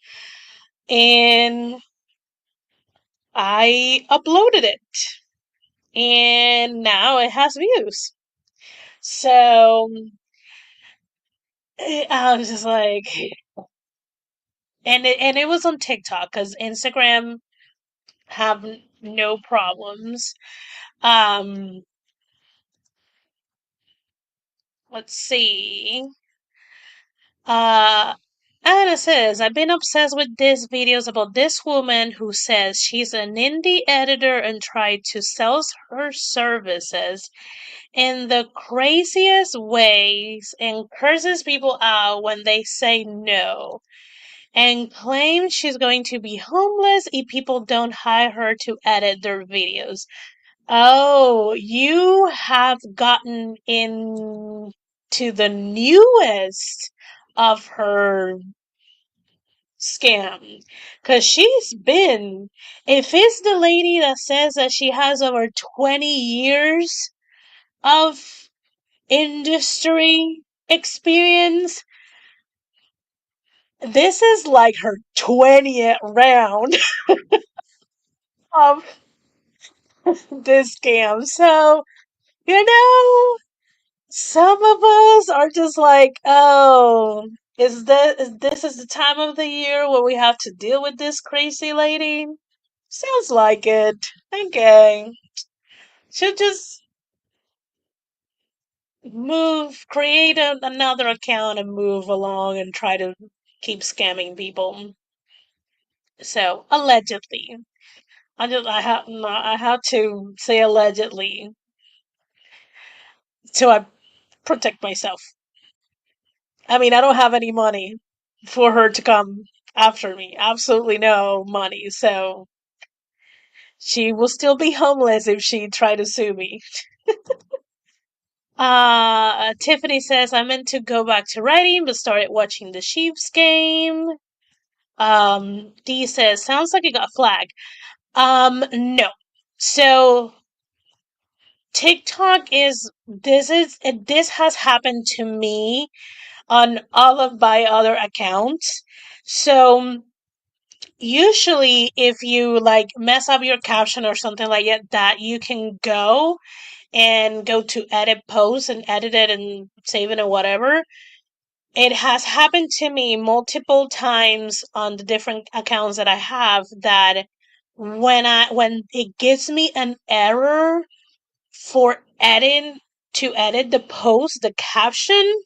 and I uploaded it and now it has views. So I was just like, and it was on TikTok because Instagram have no problems. Um, let's see. Uh, Anna says, I've been obsessed with these videos about this woman who says she's an indie editor and tried to sell her services in the craziest ways and curses people out when they say no, and claims she's going to be homeless if people don't hire her to edit their videos. Oh, you have gotten into the newest of her scam. Because she's been, if it's the lady that says that she has over 20 years of industry experience, this is like her 20th round of this scam. So, you know, some of us are just like, oh, this is the time of the year where we have to deal with this crazy lady? Sounds like it. Okay. Should just create another account and move along and try to keep scamming people. So, allegedly. I have to say allegedly so I protect myself. I mean, I don't have any money for her to come after me. Absolutely no money. So she will still be homeless if she tried to sue me. Tiffany says I meant to go back to writing, but started watching the Chiefs game. D says, sounds like it got flagged. No. So TikTok this has happened to me on all of my other accounts. So usually if you like mess up your caption or something like that, you can go to edit post and edit it and save it or whatever. It has happened to me multiple times on the different accounts that I have that when it gives me an error for edit the post, the caption,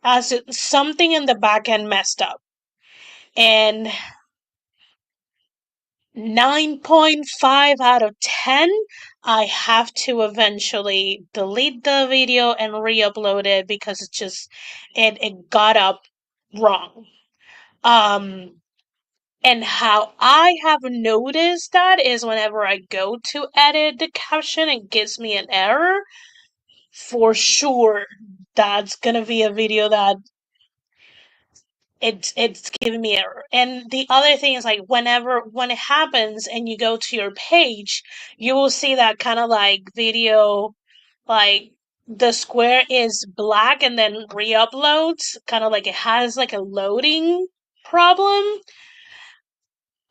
as something in the back end messed up. And 9.5 out of 10, I have to eventually delete the video and re-upload it because it got up wrong. Um, and how I have noticed that is whenever I go to edit the caption, it gives me an error. For sure, that's gonna be a video that it's giving me error. And the other thing is like when it happens and you go to your page, you will see that kind of like video, like the square is black and then re-uploads, kind of like it has like a loading problem.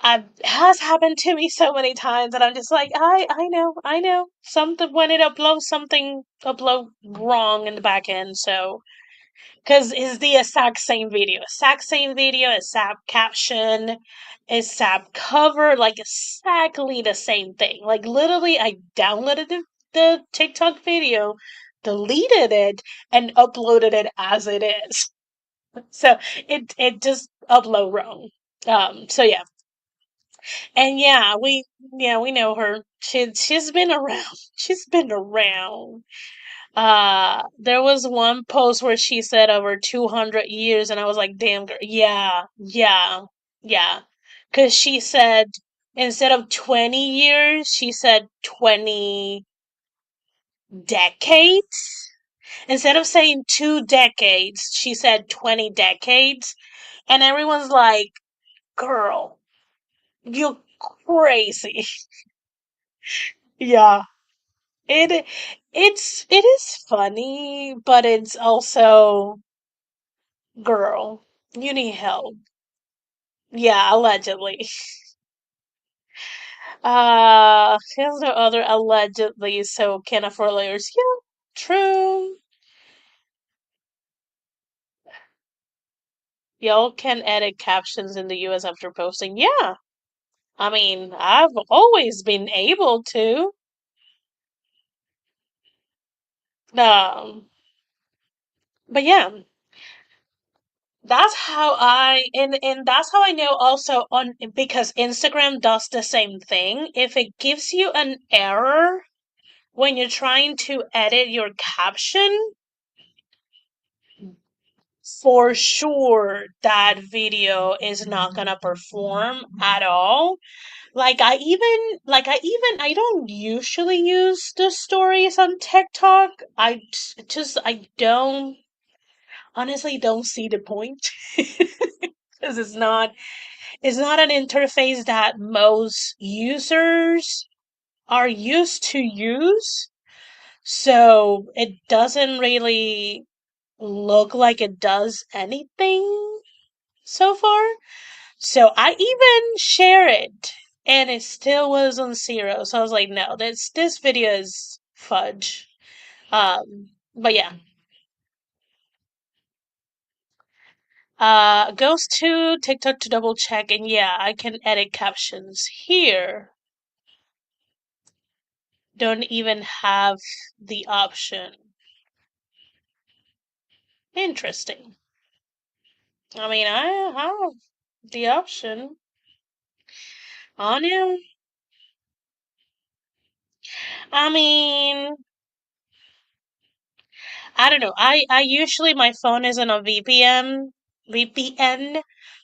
It has happened to me so many times that I'm just like, I know. Something when it uploads something upload wrong in the back end, so because it's the exact same video, exact caption, exact cover, like exactly the same thing. Like literally, I downloaded the TikTok video, deleted it, and uploaded it as it is. So it just upload wrong. So yeah, and yeah we know her. She's been around. She's been around. There was one post where she said over 200 years, and I was like, damn, girl. Yeah, yeah, yeah. Because she said, instead of 20 years, she said 20 decades. Instead of saying 2 decades, she said 20 decades. And everyone's like, girl, you're crazy. Yeah. It, it is funny, but it's also, girl, you need help. Yeah, allegedly. She has no other allegedly, so can't afford lawyers. Yeah, true. Y'all can edit captions in the US after posting. Yeah. I mean, I've always been able to. But yeah, and that's how I know also on because Instagram does the same thing. If it gives you an error when you're trying to edit your caption, for sure that video is not gonna perform at all. I don't usually use the stories on TikTok. I don't honestly don't see the point because it's not an interface that most users are used to use. So it doesn't really look like it does anything so far. So I even share it and it still was on zero. So I was like, no, this video is fudge. But yeah. Goes to TikTok to double check and yeah, I can edit captions here. Don't even have the option. Interesting. I mean, I have the option on him. I mean, I don't know. I usually my phone is on a VPN,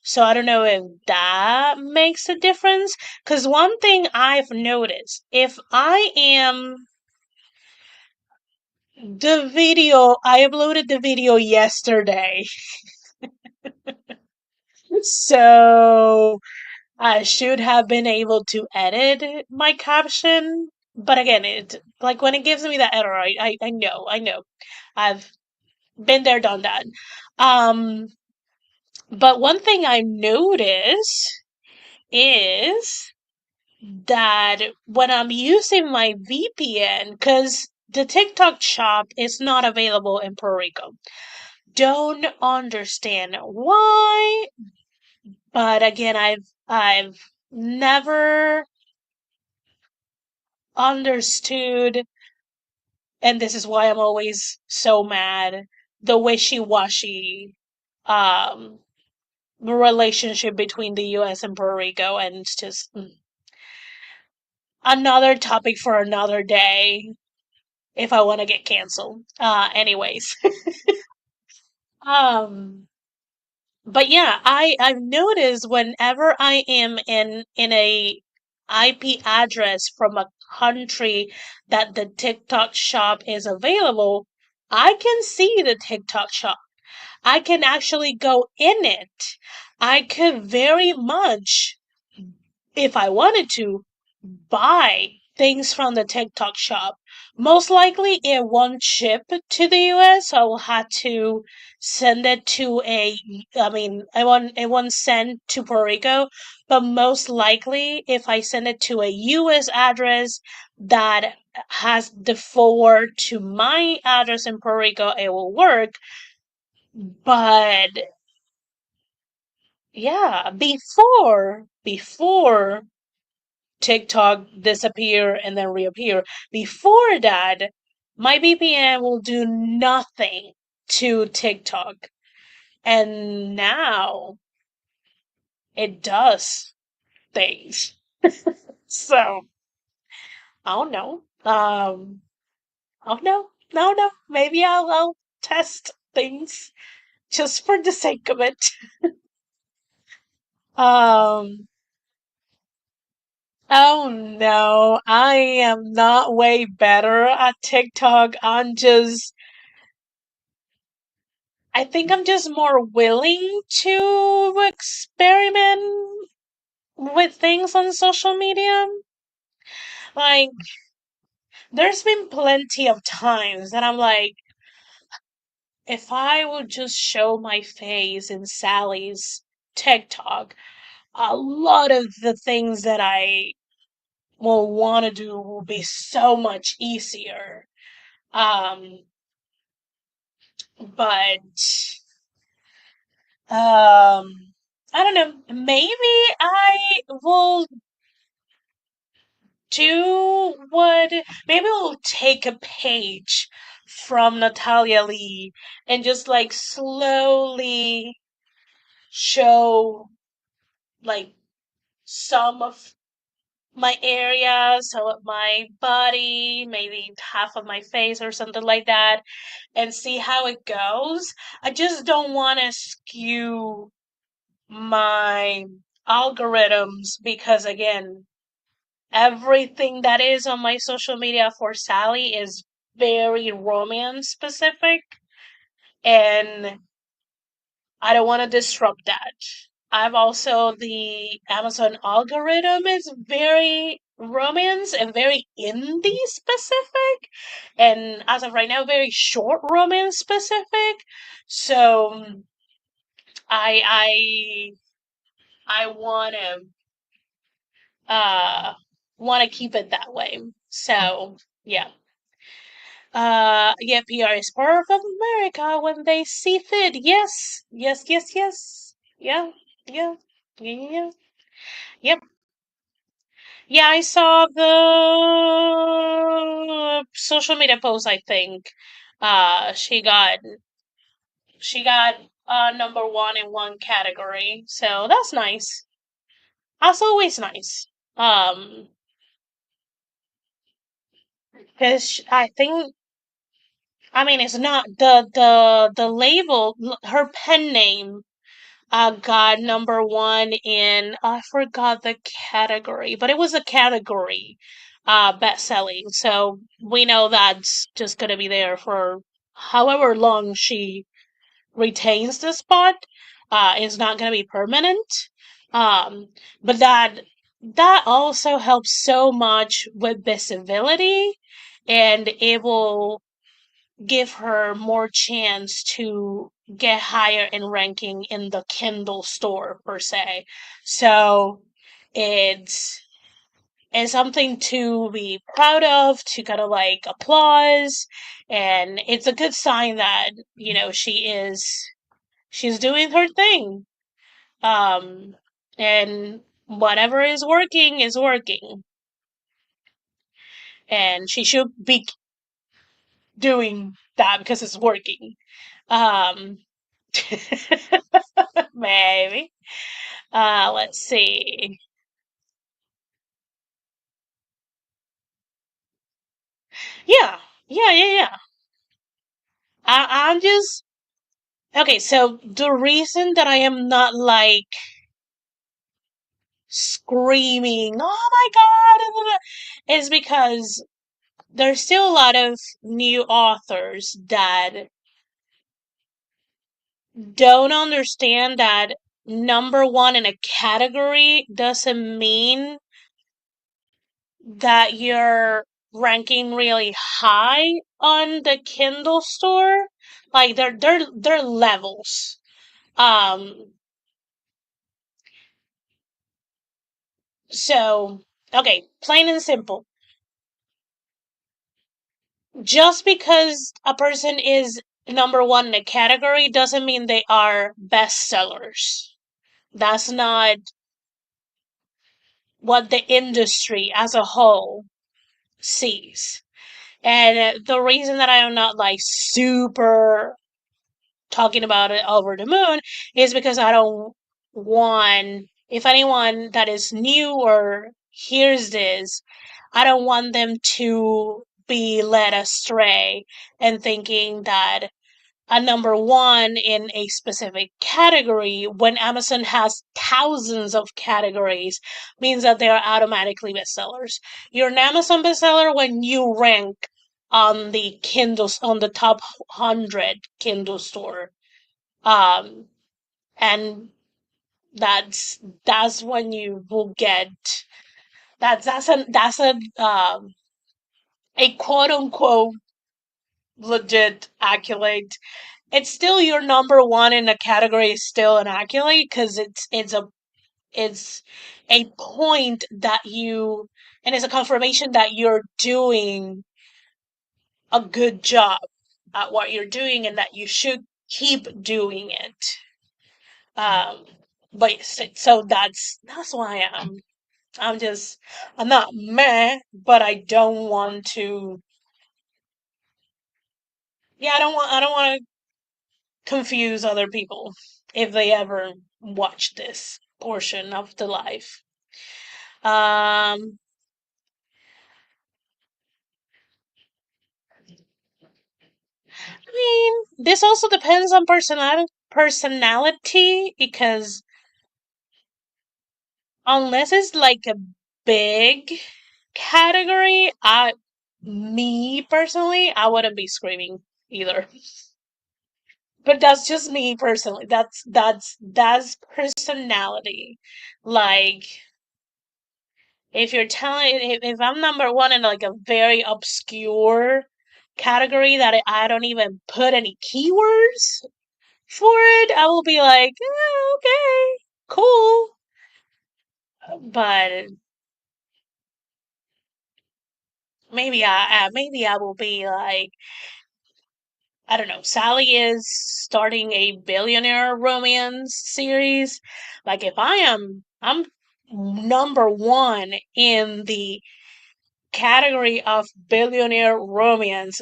so I don't know if that makes a difference. Because one thing I've noticed, if I am I uploaded the video yesterday. So I should have been able to edit my caption. But again, it like when it gives me that error, I know. I've been there, done that. Um, but one thing I noticed is that when I'm using my VPN, because the TikTok shop is not available in Puerto Rico. Don't understand why, but again, I've never understood, and this is why I'm always so mad, the wishy-washy um relationship between the US and Puerto Rico, and it's just another topic for another day if I want to get canceled. Anyways. um but yeah, I've noticed whenever I am in a IP address from a country that the TikTok shop is available, I can see the TikTok shop. I can actually go in it. I could very much, if I wanted to, buy things from the TikTok shop. Most likely it won't ship to the US, so I will have to send it to it won't send to Puerto Rico, but most likely if I send it to a US address that has the forward to my address in Puerto Rico, it will work. But yeah, before TikTok disappear and then reappear. Before that, my VPN will do nothing to TikTok. And now it does things. So, I don't know. Oh no, no, no. Maybe I'll test things just for the sake of it. Um, oh no, I am not way better at TikTok. I think I'm just more willing to experiment with things on social media. Like, there's been plenty of times that I'm like, if I would just show my face in Sally's TikTok, a lot of the things that I will want to do will be so much easier. Um, but I don't know. Maybe I will do what maybe we'll take a page from Natalia Lee and just like slowly show like some of my area, some of my body, maybe half of my face or something like that, and see how it goes. I just don't want to skew my algorithms because again, everything that is on my social media for Sally is very romance specific, and I don't want to disrupt that. I've also the Amazon algorithm is very romance and very indie specific, and as of right now, very short romance specific. So I I I uh want to keep it that way. So yeah. Yeah, PR is part of America when they see fit. Yes, yes, yes, yes. Yeah, yeah, yeah, yeah, yeah. Yep. Yeah, I saw the social media post, I think. She got number one in one category. So that's nice. That's always nice. Um, because I think I mean it's not the label her pen name got number one in I forgot the category, but it was a category best selling. So we know that's just gonna be there for however long she retains the spot. It's not going to be permanent. Um, but that also helps so much with visibility, and it will give her more chance to get higher in ranking in the Kindle store per se. So it's it's something to be proud of, to kind of like applause, and it's a good sign that, she's doing her thing. Um and whatever is working, and she should be doing that because it's working. Um Maybe. Let's see. Yeah, yeah. I'm just okay. So the reason that I am not like screaming, "Oh my God," is because there's still a lot of new authors that don't understand that number one in a category doesn't mean that you're ranking really high on the Kindle store. Like they're levels. Um so okay, plain and simple. Just because a person is number one in a category doesn't mean they are bestsellers. That's not what the industry as a whole sees. And the reason that I am not like super talking about it over the moon is because I don't want, if anyone that is new or hears this, I don't want them to be led astray and thinking that a number one in a specific category when Amazon has thousands of categories means that they are automatically bestsellers. You're an Amazon bestseller when you rank on the Kindles on the top 100 Kindle store. Um, and that's when you will get that's a quote unquote legit accolade. It's still your number one in a category is still an accolade because it's a point that you, and it's a confirmation that you're doing a good job at what you're doing and that you should keep doing it. Um, but so that's why I'm just I'm not meh, but I don't want to. Yeah, I don't want to confuse other people if they ever watch this portion of the life. Um, I mean, this also depends on personality because unless it's like a big category, me personally, I wouldn't be screaming either. But that's just me personally. That's personality. Like if you're telling if I'm number one in like a very obscure category that I don't even put any keywords for it, I will be like, okay, cool. But maybe I will be like, I don't know. Sally is starting a billionaire romance series. Like if I'm number one in the category of billionaire romance,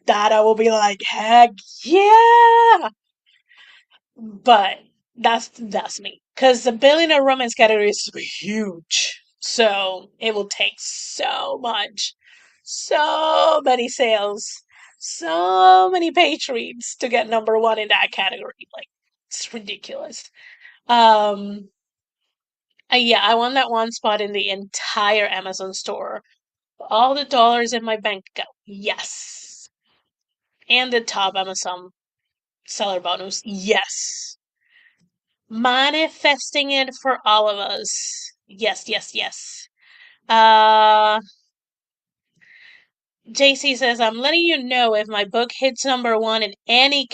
that I will be like, heck yeah! But that's me. Because the billionaire romance category is huge. So it will take so many sales, so many page reads to get number one in that category. Like, it's ridiculous. Um, yeah, I won that one spot in the entire Amazon store. All the dollars in my bank account. Yes. And the top Amazon seller bonus. Yes. Manifesting it for all of us. Yes, yes, yes. Uh, JC says, I'm letting you know if my book hits number one in any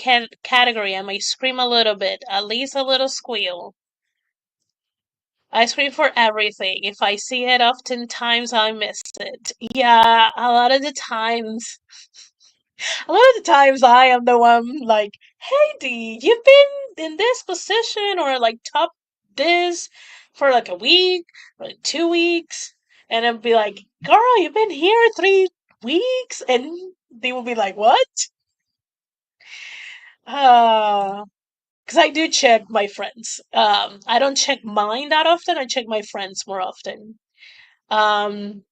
category, I may scream a little bit, at least a little squeal. I scream for everything. If I see it oftentimes, I miss it. Yeah, a lot of the times I am the one like, hey D, you've been in this position or like top this for like a week or like 2 weeks. And I'd be like, girl, you've been here 3 weeks? And they will be like, what? Uh, because I do check my friends. I don't check mine that often. I check my friends more often. Um,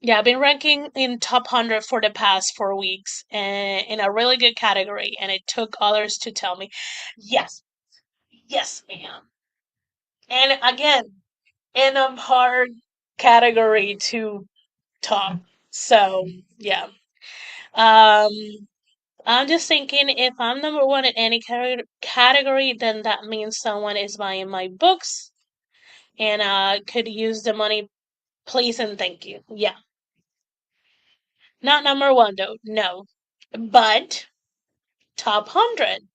yeah, I've been ranking in top 100 for the past 4 weeks and in a really good category, and it took others to tell me, yes, yes, ma'am. And again, in a hard category to top. So, yeah. Um, I'm just thinking if I'm number one in any category, then that means someone is buying my books and could use the money, please and thank you. Yeah. Not number one though, no. But top 100.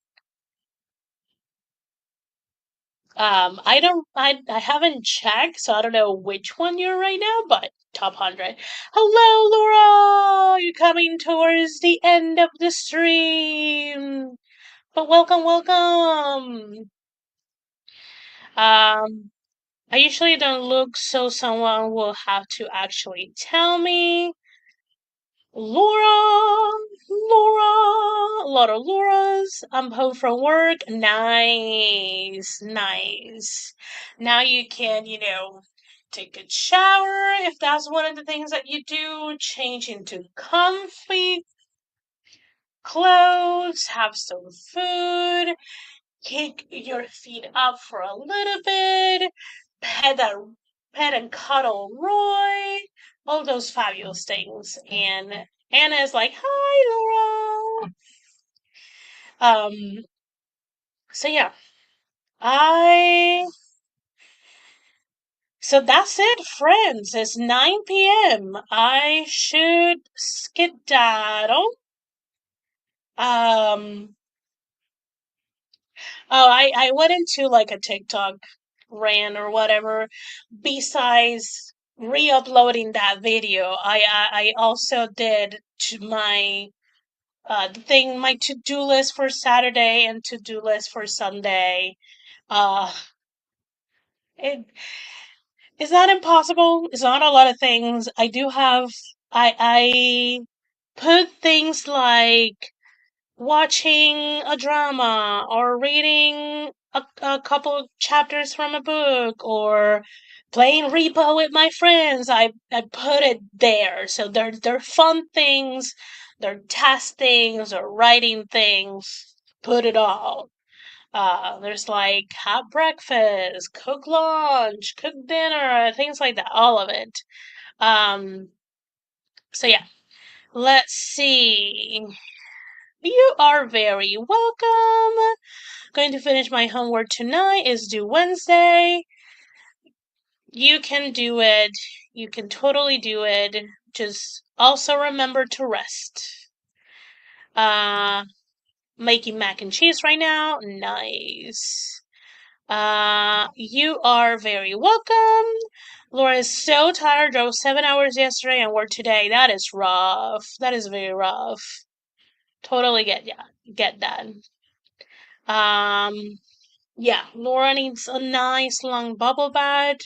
I haven't checked, so I don't know which one you're right now, but top 100. Hello, Laura! You're coming towards the end of the stream. But welcome, welcome. Um, I usually don't look, so someone will have to actually tell me. Laura, Laura, a lot of Lauras. I'm home from work. Nice, nice. Now you can, take a shower if that's one of the things that you do. Change into comfy clothes, have some food, kick your feet up for a little bit, pet that pet and cuddle Roy, all those fabulous things. And Anna's like, "Hi, Laura." Um. So yeah, I. So that's it, friends. It's 9 p.m. I should skedaddle. Um. Oh, I went into like a TikTok rant or whatever. Besides re-uploading that video, I also did my the thing my to-do list for Saturday and to-do list for Sunday. Uh, it it's not impossible. It's not a lot of things. I put things like watching a drama or reading a couple of chapters from a book or playing repo with my friends. I put it there. So they're fun things, they're task things or writing things. Put it all. There's like have breakfast, cook lunch, cook dinner, things like that. All of it. Um, so yeah, let's see. You are very welcome. Going to finish my homework tonight. Is due Wednesday. You can do it. You can totally do it. Just also remember to rest. Uh, Making mac and cheese right now. Nice. You are very welcome. Laura is so tired. Drove 7 hours yesterday and worked today. That is rough. That is very rough. Totally get that. Um, yeah, Laura needs a nice long bubble bath.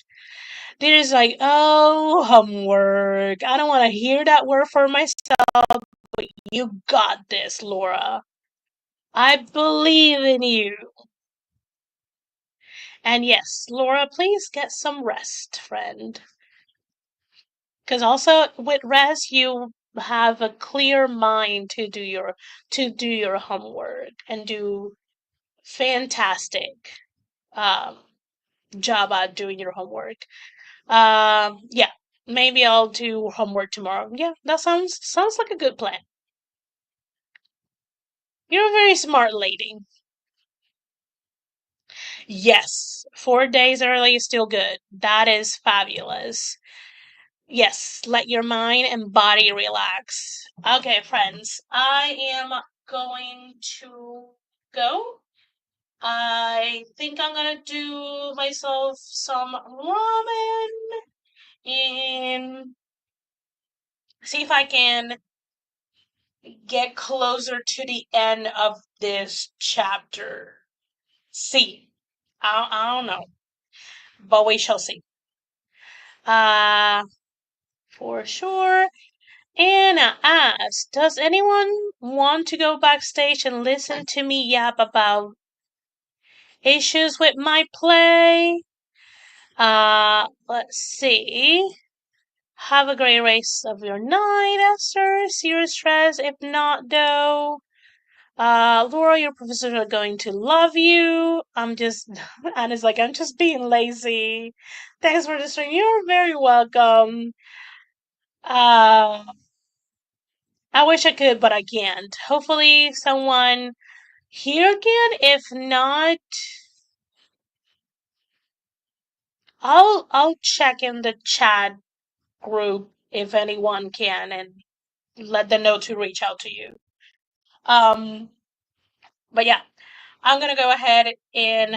There's like, oh, homework. I don't want to hear that word for myself, but you got this, Laura. I believe in you. And yes, Laura, please get some rest, friend. Because also with rest, you have a clear mind to do your homework and do fantastic um, job at doing your homework. Yeah, maybe I'll do homework tomorrow. Yeah, that sounds like a good plan. You're a very smart lady. Yes, 4 days early is still good. That is fabulous. Yes, let your mind and body relax. Okay, friends, I am going to go. I think I'm gonna do myself some ramen and see if I can get closer to the end of this chapter. See, I don't know, but we shall see. Uh, for sure. Anna asks, does anyone want to go backstage and listen to me yap about issues with my play? Let's see. Have a great rest of your night, Esther. Zero stress. If not, though, Laura, your professors are going to love you. Anna's like, I'm just being lazy. Thanks for the stream. You're very welcome. Uh, I wish I could, but I can't. Hopefully, someone here can. If not, I'll check in the chat group if anyone can and let them know to reach out to you. Um, but yeah, I'm gonna go ahead and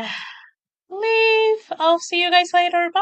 leave. I'll see you guys later. Bye.